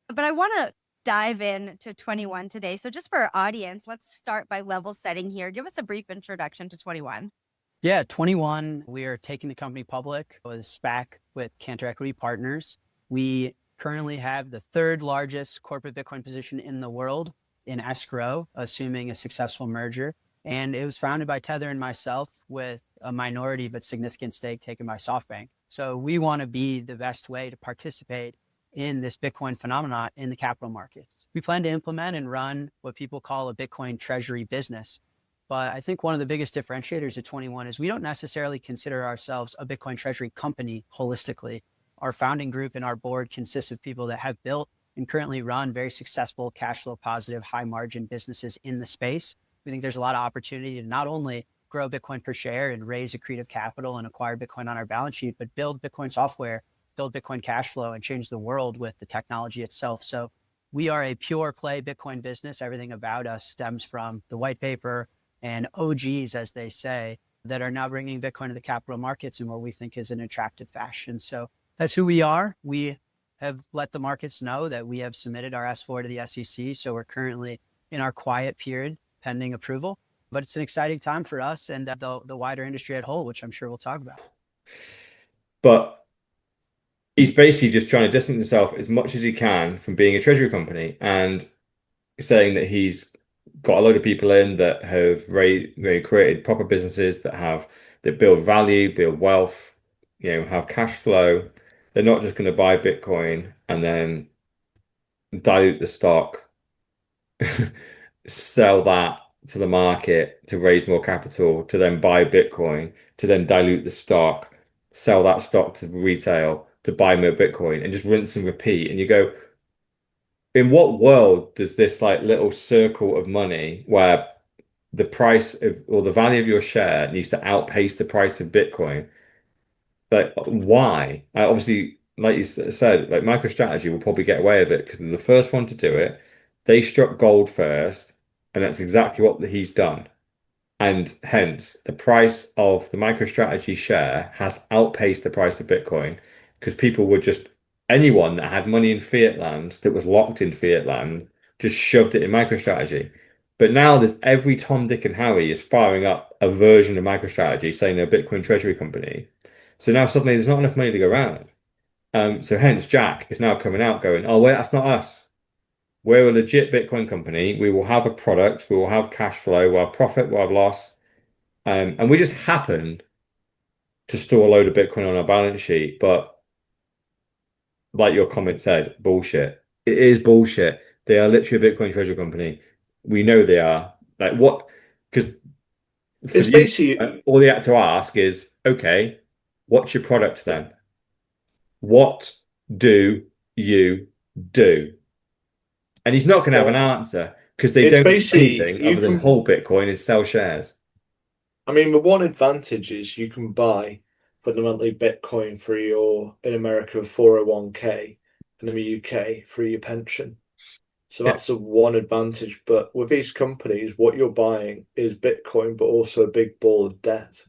But I want to dive in to 21 today. So just for our audience, let's start by level setting here. Give us a brief introduction to 21.
Yeah, 21, we are taking the company public with a SPAC with Cantor Equity Partners. We currently have the third largest corporate Bitcoin position in the world in escrow, assuming a successful merger. And it was founded by Tether and myself with a minority but significant stake taken by SoftBank. So we want to be the best way to participate in this Bitcoin phenomenon in the capital markets. We plan to implement and run what people call a Bitcoin treasury business. But I think one of the biggest differentiators of 21 is we don't necessarily consider ourselves a Bitcoin treasury company holistically. Our founding group and our board consists of people that have built and currently run very successful, cash flow positive, high margin businesses in the space. We think there's a lot of opportunity to not only grow Bitcoin per share and raise accretive capital and acquire Bitcoin on our balance sheet, but build Bitcoin software, build Bitcoin cash flow, and change the world with the technology itself. So we are a pure play Bitcoin business. Everything about us stems from the white paper and OGs, as they say, that are now bringing Bitcoin to the capital markets in what we think is an attractive fashion. So that's who we are. We have let the markets know that we have submitted our S4 to the SEC. So we're currently in our quiet period pending approval. But it's an exciting time for us and the wider industry at whole, which I'm sure we'll talk about.
But he's basically just trying to distance himself as much as he can from being a treasury company and saying that he's got a load of people in that have created proper businesses that build value, build wealth, have cash flow. They're not just going to buy Bitcoin and then dilute the stock, sell that to the market to raise more capital, to then buy Bitcoin, to then dilute the stock, sell that stock to retail, to buy more Bitcoin, and just rinse and repeat. And you go, in what world does this like little circle of money where the price of or the value of your share needs to outpace the price of Bitcoin? Like, why? Obviously, like you said, like MicroStrategy will probably get away with it because they're the first one to do it. They struck gold first, and that's exactly what he's done. And hence, the price of the MicroStrategy share has outpaced the price of Bitcoin because people were just anyone that had money in fiat land that was locked in fiat land just shoved it in MicroStrategy. But now there's every Tom, Dick, and Harry is firing up a version of MicroStrategy saying they're a Bitcoin treasury company. So now suddenly there's not enough money to go around. So hence Jack is now coming out going, oh, wait, that's not us. We're a legit Bitcoin company. We will have a product. We will have cash flow. We'll have profit. We'll have loss. And we just happened to store a load of Bitcoin on our balance sheet. But like your comment said, bullshit. It is bullshit. They are literally a Bitcoin treasury company. We know they are. Like what? Because
It's basically
all they had to ask is, okay, what's your product then? What do you do? And he's not going to have an answer because they don't do anything other than hold Bitcoin and sell shares.
I mean, the one advantage is you can buy fundamentally Bitcoin for in America, 401k, and in the UK for your pension. So that's the one advantage. But with these companies, what you're buying is Bitcoin, but also a big ball of debt.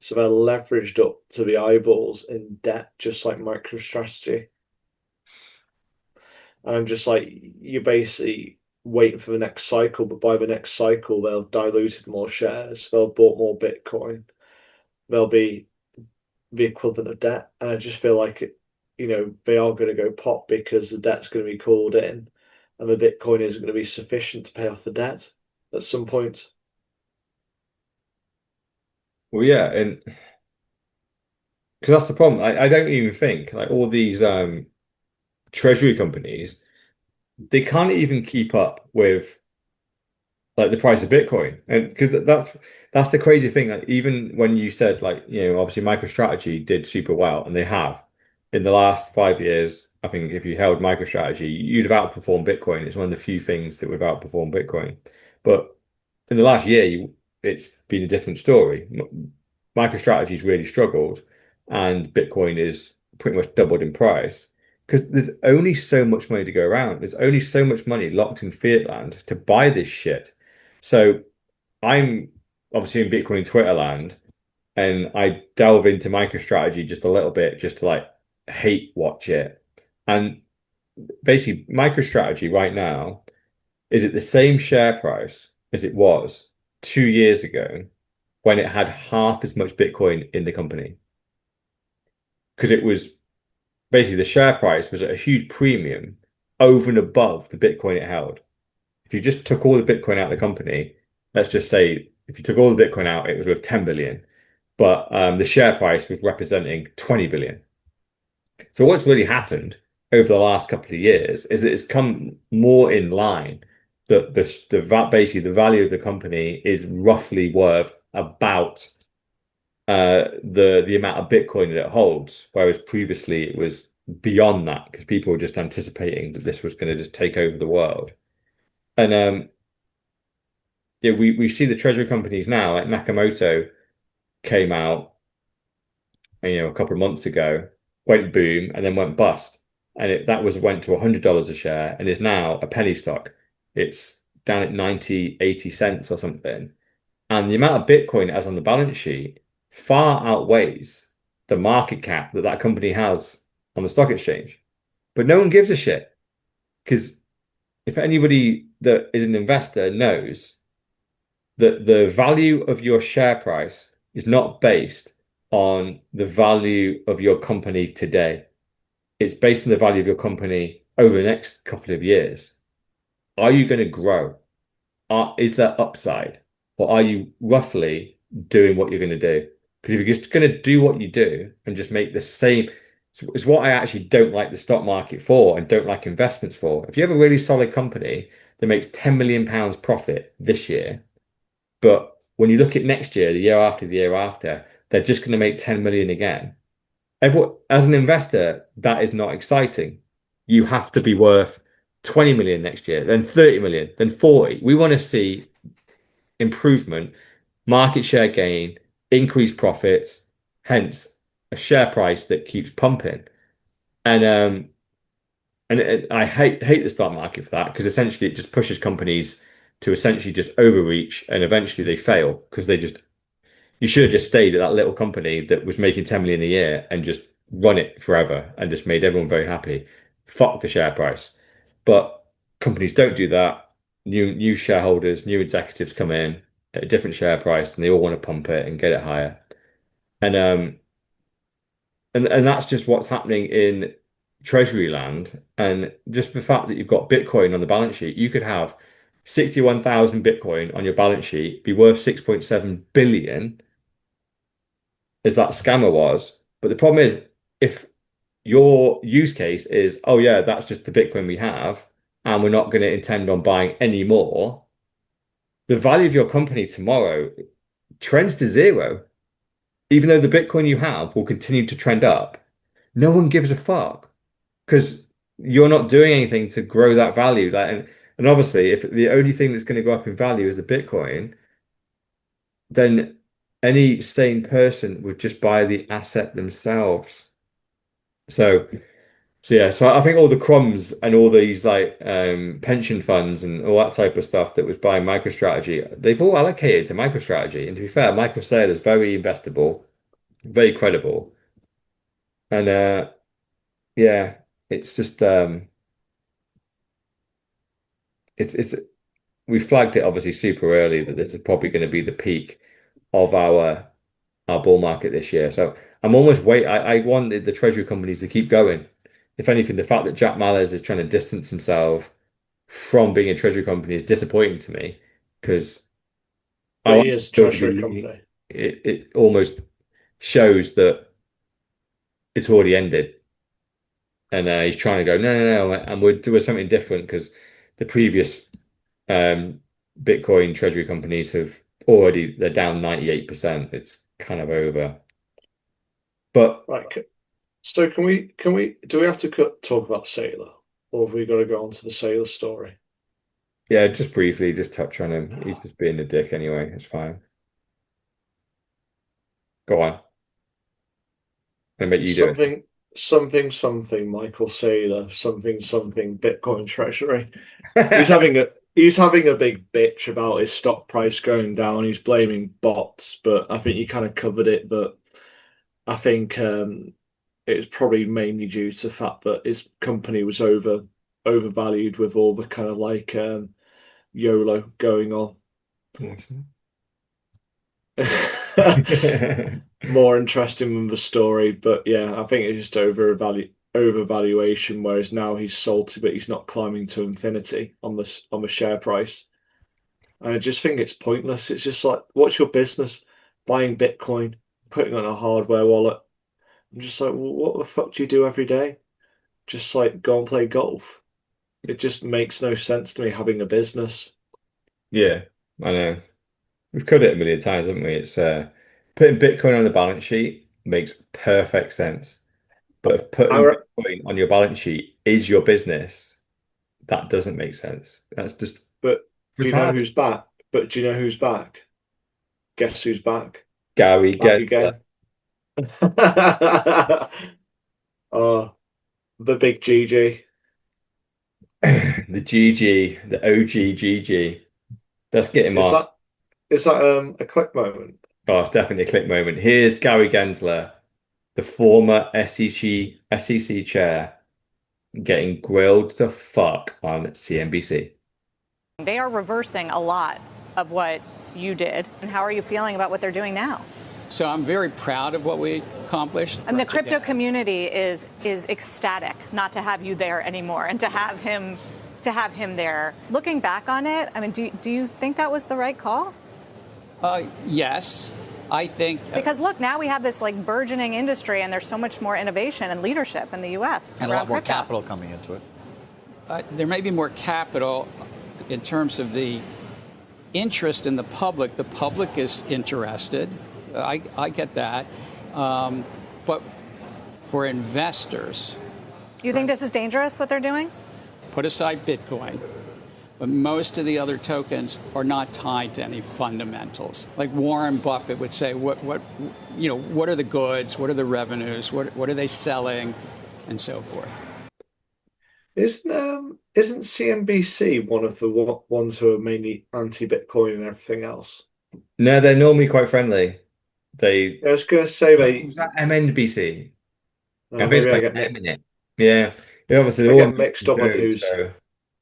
So they're leveraged up to the eyeballs in debt, just like MicroStrategy. And I'm just like, you're basically waiting for the next cycle, but by the next cycle, they'll have diluted more shares, they'll have bought more Bitcoin, they'll be the equivalent of debt. And I just feel like they are going to go pop because the debt's going to be called in and the Bitcoin isn't going to be sufficient to pay off the debt at some point.
Well, yeah, and because that's the problem. I don't even think like all these treasury companies, they can't even keep up with like the price of Bitcoin. And because that's the crazy thing. Like even when you said like, obviously MicroStrategy did super well, and they have in the last 5 years. I think if you held MicroStrategy, you'd have outperformed Bitcoin. It's one of the few things that would outperform Bitcoin. But in the last year, it's been a different story. MicroStrategy's really struggled, and Bitcoin is pretty much doubled in price because there's only so much money to go around. There's only so much money locked in fiat land to buy this shit. So I'm obviously in Bitcoin Twitter land, and I delve into MicroStrategy just a little bit just to like hate watch it. And basically, MicroStrategy right now is at the same share price as it was 2 years ago when it had half as much Bitcoin in the company. Because it was basically the share price was at a huge premium over and above the Bitcoin it held. If you just took all the Bitcoin out of the company, let's just say if you took all the Bitcoin out, it was worth 10 billion, but the share price was representing 20 billion. So what's really happened over the last couple of years is that it's come more in line that basically the value of the company is roughly worth about the amount of Bitcoin that it holds, whereas previously it was beyond that because people were just anticipating that this was going to just take over the world. And yeah, we see the treasury companies now, like Nakamoto came out, a couple of months ago, went boom, and then went bust, and went to $100 a share, and is now a penny stock. It's down at 90, 80 cents or something, and the amount of Bitcoin it has on the balance sheet far outweighs the market cap that company has on the stock exchange. But no one gives a shit because if anybody that is an investor knows that the value of your share price is not based on the value of your company today. It's based on the value of your company over the next couple of years. Are you going to grow? Is there upside? Or are you roughly doing what you're going to do? Because if you're just going to do what you do and just make the same, it's what I actually don't like the stock market for and don't like investments for. If you have a really solid company that makes £10 million profit this year, but when you look at next year, the year after, the year after, they're just going to make 10 million again. As an investor, that is not exciting. You have to be worth 20 million next year, then 30 million, then 40. We want to see improvement, market share gain, increased profits, hence a share price that keeps pumping. And I hate the stock market for that because essentially it just pushes companies to essentially just overreach and eventually they fail because you should have just stayed at that little company that was making 10 million a year and just run it forever and just made everyone very happy. Fuck the share price. But companies don't do that. New shareholders, new executives come in at a different share price, and they all want to pump it and get it higher. And and that's just what's happening in treasury land. And just the fact that you've got Bitcoin on the balance sheet, you could have 61,000 Bitcoin on your balance sheet, be worth 6.7 billion, as that scammer was. But the problem is, if your use case is, oh yeah, that's just the Bitcoin we have, and we're not going to intend on buying any more, the value of your company tomorrow trends to zero. Even though the Bitcoin you have will continue to trend up, no one gives a fuck because you're not doing anything to grow that value. And obviously, if the only thing that's going to go up in value is the Bitcoin, then any sane person would just buy the asset themselves. So, so I think all the crumbs and all these like pension funds and all that type of stuff that was buying MicroStrategy, they've all allocated to MicroStrategy. And to be fair, Michael Saylor is very investable, very credible. And yeah, it's just it's we flagged it obviously super early that this is probably going to be the peak of our bull market this year. So I'm almost I wanted the treasury companies to keep going. If anything, the fact that Jack Mallers is trying to distance himself from being a treasury company is disappointing to me because I
But
want
he is a
it to
treasury
be,
company.
it almost shows that it's already ended. And he's trying to go, no, and we're doing something different because the previous Bitcoin treasury companies they're down 98%. It's kind of over. But
Right. So do we have to talk about Sailor, or have we got to go on to the Sailor story?
yeah, just briefly, just touch on him. He's just being a dick anyway. It's fine. Go on. I'm gonna make you do
Something, Michael Saylor, something Bitcoin Treasury. He's
it.
having a big bitch about his stock price going down. He's blaming bots, but I think you kind of covered it. But I think it was probably mainly due to the fact that his company was overvalued with all the kind of like YOLO going on. More interesting than the story, but yeah, I think it's just overvaluation. Whereas now he's salty, but he's not climbing to infinity on the share price. And I just think it's pointless. It's just like, what's your business? Buying Bitcoin, putting on a hardware wallet. I'm just like, well, what the fuck do you do every day? Just like go and play golf. It just makes no sense to me having a business.
Yeah, I know. We've covered it a million times, haven't we? It's putting Bitcoin on the balance sheet makes perfect sense. But if
I
putting
re-
Bitcoin on your balance sheet is your business, that doesn't make sense. That's just
but do you know
retarded.
who's back? But do you know who's back? Guess who's back?
Gary
Back
Gensler.
again. Oh, the big GG.
The GG, the OG GG. Let's get him
Is
on.
that is that a click moment?
Oh, it's definitely a click moment. Here's Gary Gensler, the former SEC chair, getting grilled to fuck on CNBC.
They are reversing a lot of what you did. And how are you feeling about what they're doing now?
So I'm very proud of what we accomplished.
And the crypto community is ecstatic not to have you there anymore and to have him there. Looking back on it, I mean, do you think that was the right call?
Yes, I think.
Because look, now we have this like burgeoning industry, and there's so much more innovation and leadership in the U.S.
and a lot more
crypto.
capital coming into it.
There may be more capital in terms of the interest in the public. The public is interested. I get that. But for investors,
You think this is dangerous, what they're doing?
put aside Bitcoin, but most of the other tokens are not tied to any fundamentals. Like Warren Buffett would say, what are the goods? What are the revenues? What are they selling? And so forth.
Isn't CNBC one of the ones who are mainly anti-Bitcoin and everything else?
No, they're normally quite friendly.
I was going to say
Was that MNBC? I think it's
maybe I
like
get
M in it. Yeah. Yeah, obviously
I
they're all
get mixed up on
code,
who's.
so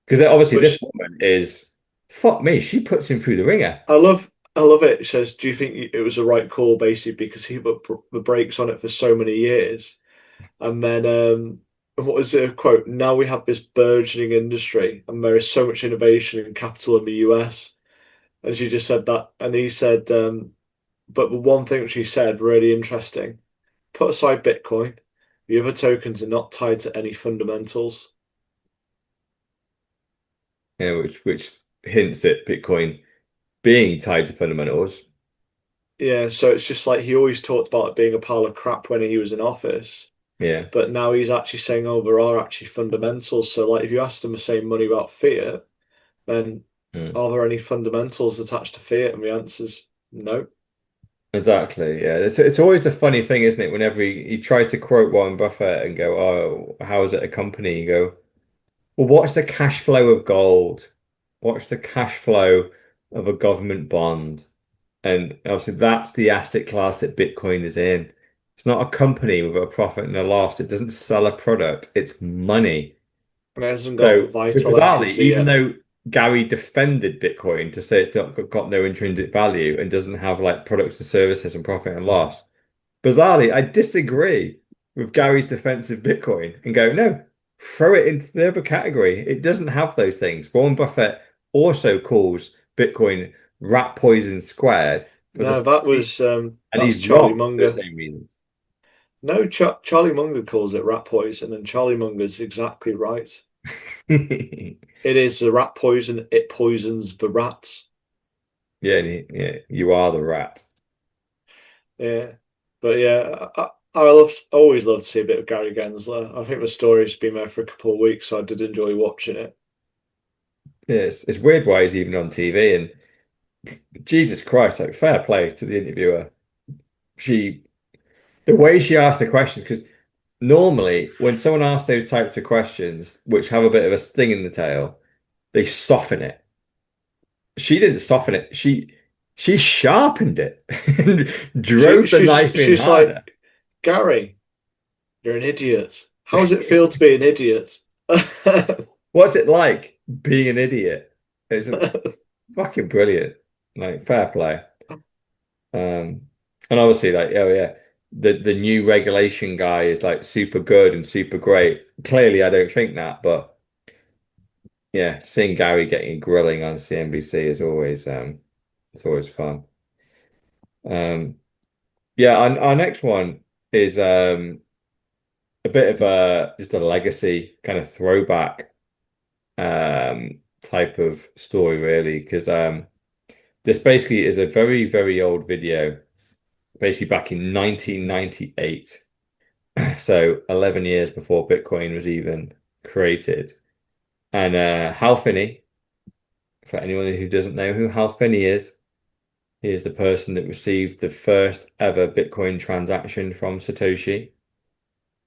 Because obviously this
Which
woman is, fuck me, she puts him through the ringer.
I love it. It says, "Do you think it was the right call?" Basically, because he put the brakes on it for so many years, and then what was the quote? Now we have this burgeoning industry, and there is so much innovation and capital in the US. And she just said that, and he said, but the one thing she said really interesting: put aside Bitcoin, the other tokens are not tied to any fundamentals.
You know, which hints at Bitcoin being tied to fundamentals.
Yeah, so it's just like he always talked about it being a pile of crap when he was in office.
Yeah.
But now he's actually saying, oh, there are actually fundamentals. So, like, if you ask them the same money about fiat, then
Mm.
are there any fundamentals attached to fiat? And the answer's no.
Exactly. Yeah. It's always a funny thing, isn't it? Whenever he tries to quote Warren Buffett and go, "Oh, how is it a company?" You go, "Well, what's the cash flow of gold? What's the cash flow of a government bond?" And obviously, that's the asset class that Bitcoin is in. It's not a company with a profit and a loss. It doesn't sell a product. It's money.
And it hasn't got
So
vital
bizarrely,
efficacy
even
yet.
though Gary defended Bitcoin to say it's got no intrinsic value and doesn't have like products and services and profit and loss, bizarrely, I disagree with Gary's defense of Bitcoin and go, no, throw it into the other category. It doesn't have those things. Warren Buffett also calls Bitcoin rat poison squared for the
No,
same reason, and
that's
he's
Charlie
wrong for the
Munger.
same reasons.
No, Charlie Munger calls it rat poison, and Charlie Munger's exactly right. It is the rat poison. It poisons the rats.
Yeah, yeah, you are the rat.
Yeah, but yeah, I always love to see a bit of Gary Gensler. I think the story's been there for a couple of weeks, so I did enjoy watching it.
Yeah, it's weird why he's even on TV. And Jesus Christ, like fair play to the interviewer. She, the way she asked the questions, because normally when someone asks those types of questions, which have a bit of a sting in the tail, they soften it. She didn't soften it. She sharpened it and drove the knife in
She's
harder.
like, Gary, you're an idiot. How does it feel to be an idiot?
What's it like being an idiot? It's fucking brilliant. Like fair play. And obviously, like, oh yeah, the new regulation guy is like super good and super great. Clearly, I don't think that, but yeah, seeing Gary getting grilling on CNBC is always it's always fun. Um, yeah, our next one is a bit of a just a legacy kind of throwback type of story, really, because this basically is a very, very old video, basically back in 1998. So 11 years before Bitcoin was even created. And Hal Finney, for anyone who doesn't know who Hal Finney is, he is the person that received the first ever Bitcoin transaction from Satoshi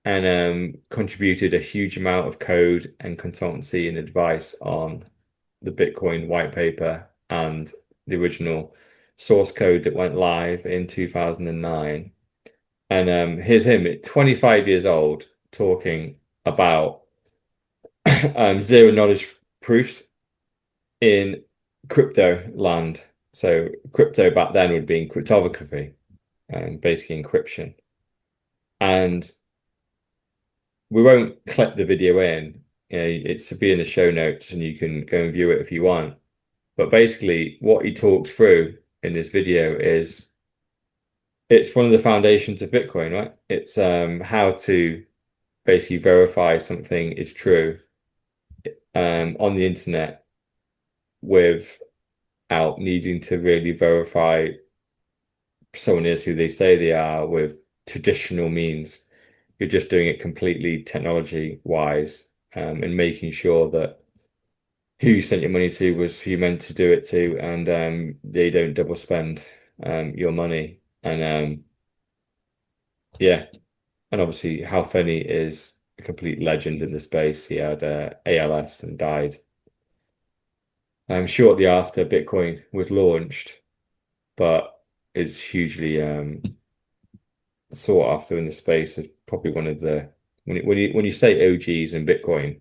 and contributed a huge amount of code and consultancy and advice on the Bitcoin white paper and the original source code that went live in 2009. And here's him at 25 years old talking about zero knowledge proofs in crypto land. So crypto back then would be in cryptography, basically encryption. And we won't clip the video in. You know, it's to be in the show notes and you can go and view it if you want. But basically what he talks through in this video is it's one of the foundations of Bitcoin, right? It's how to basically verify something is true on the internet without needing to really verify someone is who they say they are with traditional means. You're just doing it completely technology wise, and making sure that who you sent your money to was who you meant to do it to, and they don't double spend your money. And yeah, and obviously Hal Finney is a complete legend in the space. He had ALS and died shortly after Bitcoin was launched, but is hugely sought after in the space as probably one of the when you say OGs in Bitcoin,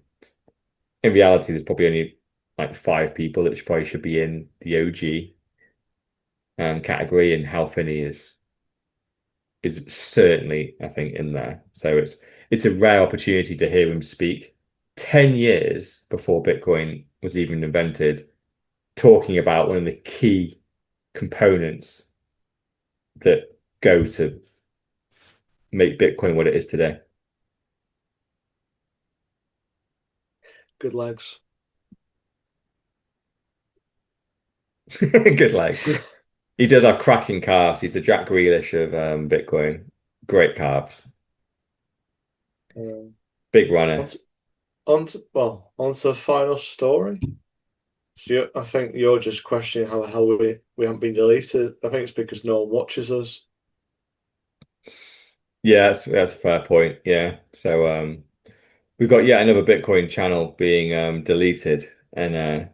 in reality, there's probably only like 5 people that probably should be in the OG category, and Hal Finney is certainly, I think, in there. So it's a rare opportunity to hear him speak 10 years before Bitcoin was even invented, talking about one of the key components that go to make Bitcoin what it is today.
Good legs.
Good leg. He does have cracking calves. He's the Jack Grealish of Bitcoin. Great calves. Big runner.
On to the final story. So I think you're just questioning how the hell we haven't been deleted. I think it's because no one watches us.
Yeah, that's a fair point. Yeah. So we've got yet another Bitcoin channel being deleted, and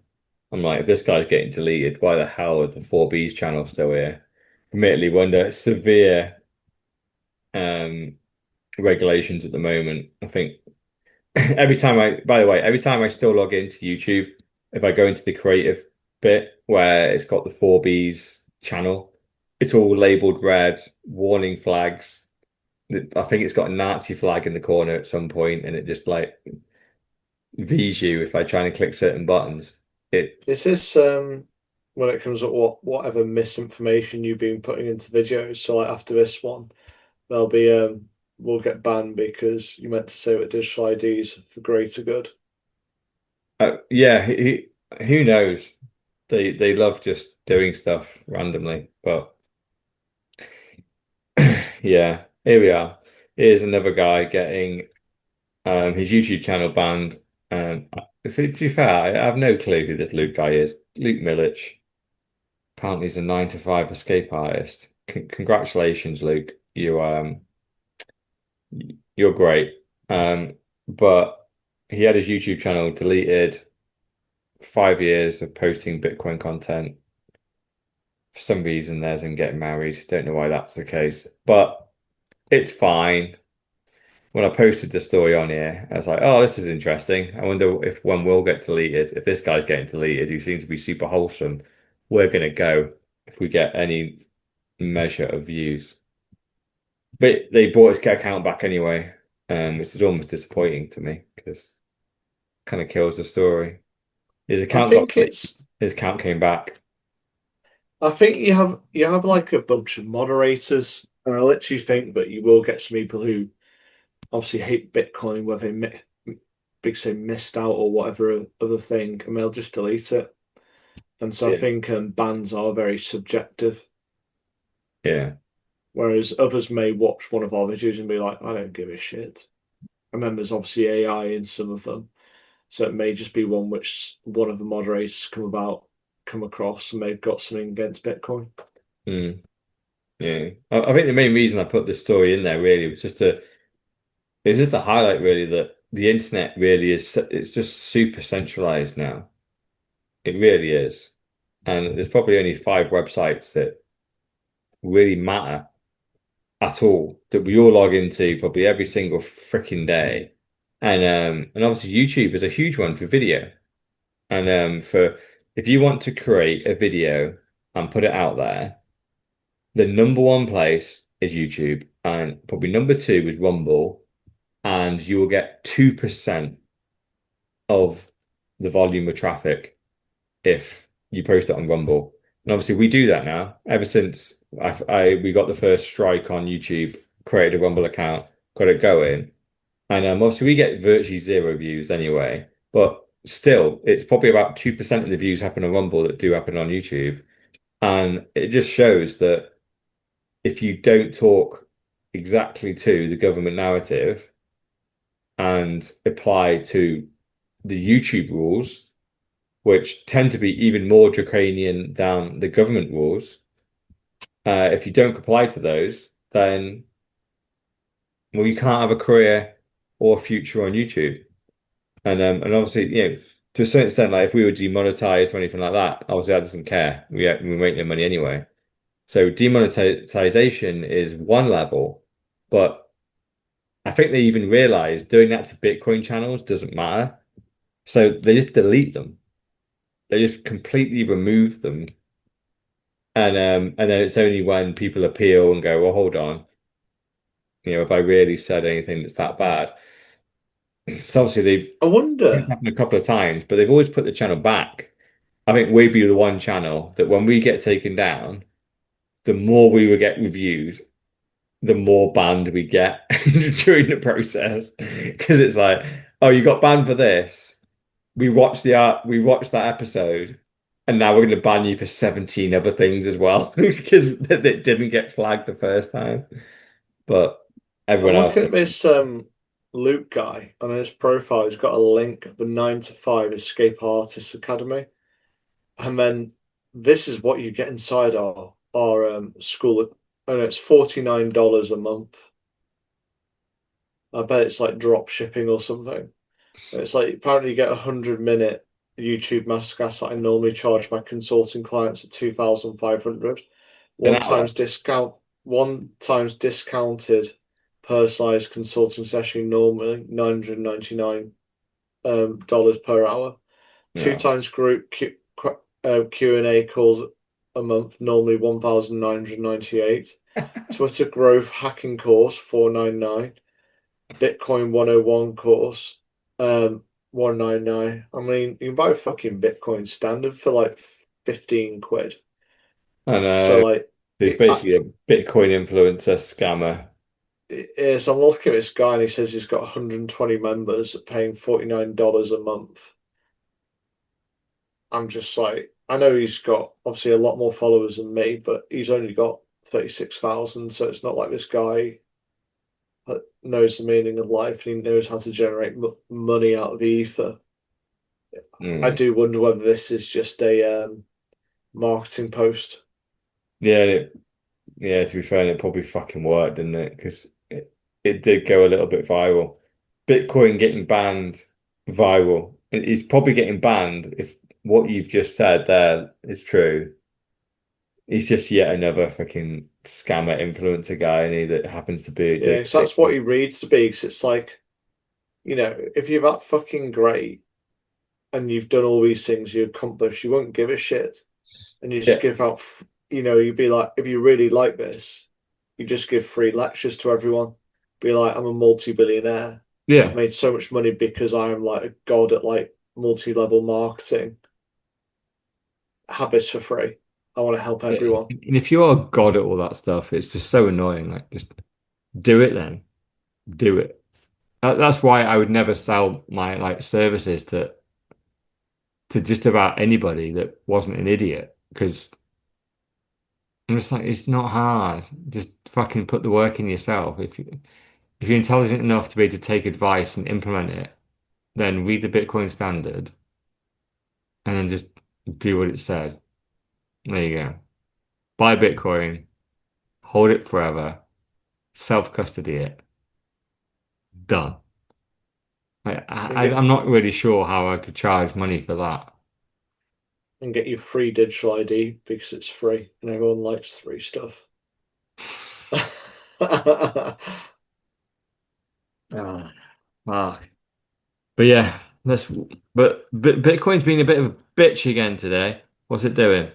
I'm like, if this guy's getting deleted, why the hell is the 4Bs channel still here? Admittedly, we're under severe regulations at the moment. I think every time every time I still log into YouTube, if I go into the creative bit where it's got the 4Bs channel, it's all labeled red, warning flags. I think it's got a Nazi flag in the corner at some point, and it just like V's you if I try and click certain buttons.
Is this when it comes up whatever misinformation you've been putting into videos? So like after this one, there'll be we'll get banned because you meant to say with digital IDs for greater good.
Yeah, who knows? They love just doing stuff randomly, but yeah, here we are. Here's another guy getting his YouTube channel banned. To be fair, I have no clue who this Luke guy is. Luke Milich. Apparently, he's a 9 to 5 escape artist. Congratulations, Luke. You're great. But he had his YouTube channel deleted. 5 years of posting Bitcoin content. For some reason, there's him getting married. Don't know why that's the case, but it's fine. When I posted the story on here, I was like, oh, this is interesting. I wonder if one will get deleted. If this guy's getting deleted, who seems to be super wholesome, we're going to go if we get any measure of views. But they brought his account back anyway, which is almost disappointing to me because it kind of kills the story. His account his account came back.
I think you have like a bunch of moderators, and I literally think that you will get some people who obviously hate Bitcoin, whether big say missed out or whatever other thing, and they'll just delete it. And so I think bans are very subjective.
Yeah.
Whereas others may watch one of our videos and be like, I don't give a shit. And then there's obviously AI in some of them. So it may just be one which one of the moderators come across and they've got something against Bitcoin.
Yeah. I think the main reason I put this story in there really was just to highlight really that the internet really it's just super centralized now. It really is. And there's probably only 5 websites that really matter at all that we all log into probably every single freaking day. And obviously YouTube is a huge one for video. And for if you want to create a video and put it out there, the number one place is YouTube, and probably number 2 is Rumble, and you will get 2% of the volume of traffic if you post it on Rumble. And obviously we do that now. Ever since we got the first strike on YouTube, created a Rumble account, got it going. And obviously we get virtually 0 views anyway, but still, it's probably about 2% of the views happen on Rumble that do happen on YouTube. And it just shows that if you don't talk exactly to the government narrative and apply to the YouTube rules, which tend to be even more draconian than the government rules, if you don't comply to those, then well, you can't have a career or future on YouTube. And obviously, to a certain extent, like if we were demonetized or anything like that, obviously that doesn't care. We make no money anyway. So demonetization is one level, but I think they even realize doing that to Bitcoin channels doesn't matter So they just delete them. They just completely remove them. And then it's only when people appeal and go, well, hold on, have I really said anything that's that bad? So obviously
I
it's
wonder.
happened a couple of times, but they've always put the channel back. I think we'd be the one channel that when we get taken down, the more we will get reviewed, the more banned we get during the process. Because it's like, oh, you got banned for this. We watched that episode, and now we're going to ban you for 17 other things as well because it didn't get flagged the first time. But
I'm
everyone else,
looking at this Luke guy, and on his profile, he's got a link, the 9 to 5 Escape Artists Academy. And then this is what you get inside our school. And it's $49 a month. I bet it's like drop shipping or something. And it's like apparently you get 100-minute YouTube masterclass that I normally charge my consulting clients at 2,500.
an hour.
One times discounted personalized consulting session normally $999 dollars per hour. Two
Yeah.
times group Q&A calls a month, normally 1,998. Twitter growth hacking course 499. Bitcoin 101 course 199. I mean, you can buy a fucking Bitcoin standard for like 15 quid.
And
So like
he's basically a Bitcoin influencer scammer.
so I'm looking at this guy and he says he's got 120 members paying $49 a month. I'm just like, I know he's got obviously a lot more followers than me, but he's only got 36,000, so it's not like this guy that knows the meaning of life and he knows how to generate money out of the ether. I do wonder whether this is just a marketing post.
Yeah, to be fair, it probably fucking worked, didn't it? Because it did go a little bit viral. Bitcoin getting banned viral. It's probably getting banned if what you've just said there is true. He's just yet another fucking scammer influencer guy, and he that happens to be
Yeah, so that's what he reads to be. Because it's like, if you're that fucking great and you've done all these things you accomplish, you won't give a shit, and you just
Yeah.
give out. You'd be like, if you really like this, you just give free lectures to everyone. Be like, I'm a multi-billionaire.
Yeah.
I've made so much money because I am like a god at like multi-level marketing. Have this for free. I want to help everyone.
And if you're a god at all that stuff, it's just so annoying. Like, just do it then. Do it. That's why I would never sell my like services to just about anybody that wasn't an idiot because I'm just like it's not hard. Just fucking put the work in yourself. If you're intelligent enough to be able to take advice and implement it, then read the Bitcoin Standard and then just do what it said. There you go. Buy Bitcoin, hold it forever, self-custody it. Done. I'm not really sure how I could charge money for that.
And get you free digital ID because it's free and everyone likes free stuff.
Oh, fuck. But yeah, but Bitcoin's been a bit of a bitch again today. What's it doing?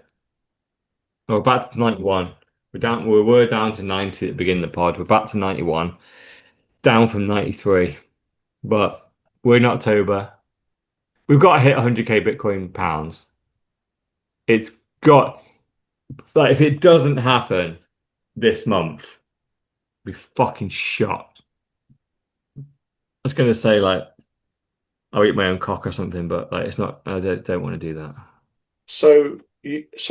Oh, back to 91. We were down to 90 at the beginning of the pod. We're back to 91, down from 93. But we're in October. We've got to hit 100k Bitcoin pounds. It's got like if it doesn't happen this month, I'll be fucking shocked. I was gonna say like I'll eat my own cock or something, but like it's not. I don't want to do that.
So it's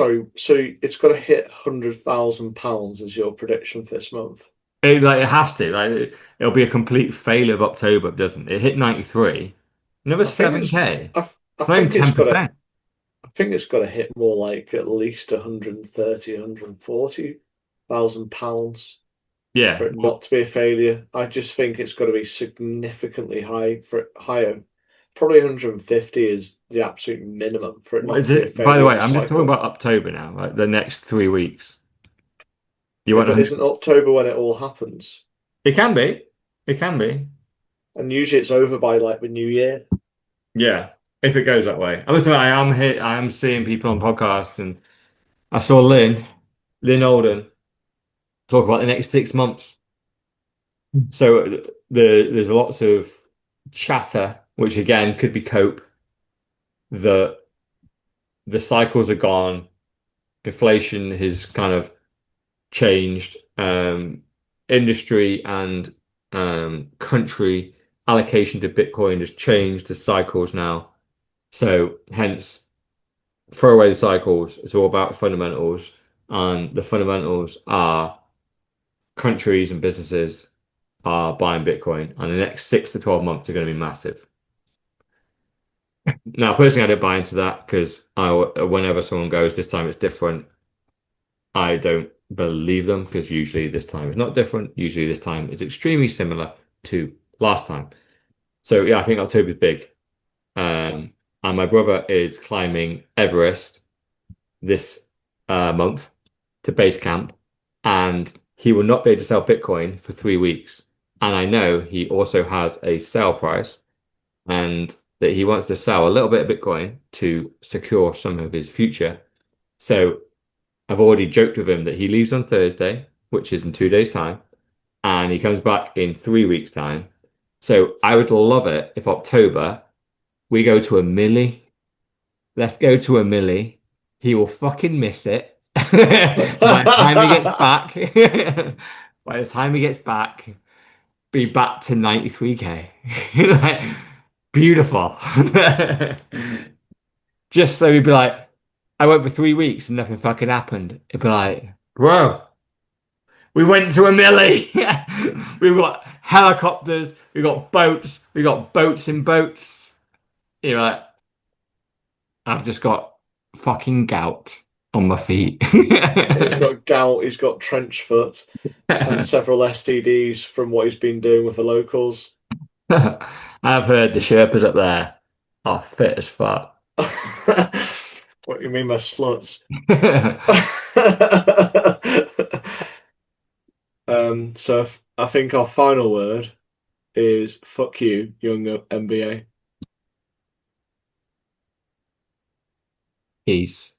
got to hit £100,000 as your prediction for this month.
It has to. It'll be a complete failure of October, doesn't it? It hit 93. Another 7k.
I
Not even
think it's got to.
10%.
I think it's got to hit more like at least 130, 140,000 pounds
Yeah.
for it not to be a failure. I just think it's got to be significantly higher. Probably 150 is the absolute minimum for it
What
not
is
to be a
it?
failure.
By the way,
of the
I'm just
cycle.
talking about October now, like the next 3 weeks. You
Yeah,
want
but
100?
isn't October when it all happens?
It can be. It can be.
And usually it's over by like the new year.
Yeah. if it goes that way. Listen, I am seeing people on podcasts, and I saw Lynn Alden talk about the next 6 months. So there's lots of chatter, which again could be cope, that the cycles are gone, inflation has kind of changed, industry and country allocation to Bitcoin has changed the cycles now. So hence, throw away the cycles. It's all about fundamentals, and the fundamentals are countries and businesses are buying Bitcoin, and the next 6 to 12 months are going to be massive. Now, personally, I don't buy into that because whenever someone goes, this time it's different, I don't believe them, because usually this time is not different. Usually this time is extremely similar to last time. So yeah, I think October is big. And my brother is climbing Everest this month to base camp, and he will not be able to sell Bitcoin for 3 weeks. And I know he also has a sale price, and that he wants to sell a little bit of Bitcoin to secure some of his future. So I've already joked with him that he leaves on Thursday, which is in 2 days' time, and he comes back in 3 weeks' time. So I would love it if October we go to a milli. Let's go to a milli. He will fucking miss it. By the time he gets back, by the time he gets back, be back to 93K. Like, beautiful. Just so he'd be like, I went for 3 weeks and nothing fucking happened. It'd be like, bro, we went to a milli. We've got helicopters, we got boats in boats. You're like, I've just got fucking gout on my feet.
He's got gout, he's got trench foot, and several STDs from what he's been doing with the locals.
I've heard the Sherpas up there are fit as fuck.
What do you mean by sluts? So I think our final word is fuck you, young MBA.
Peace.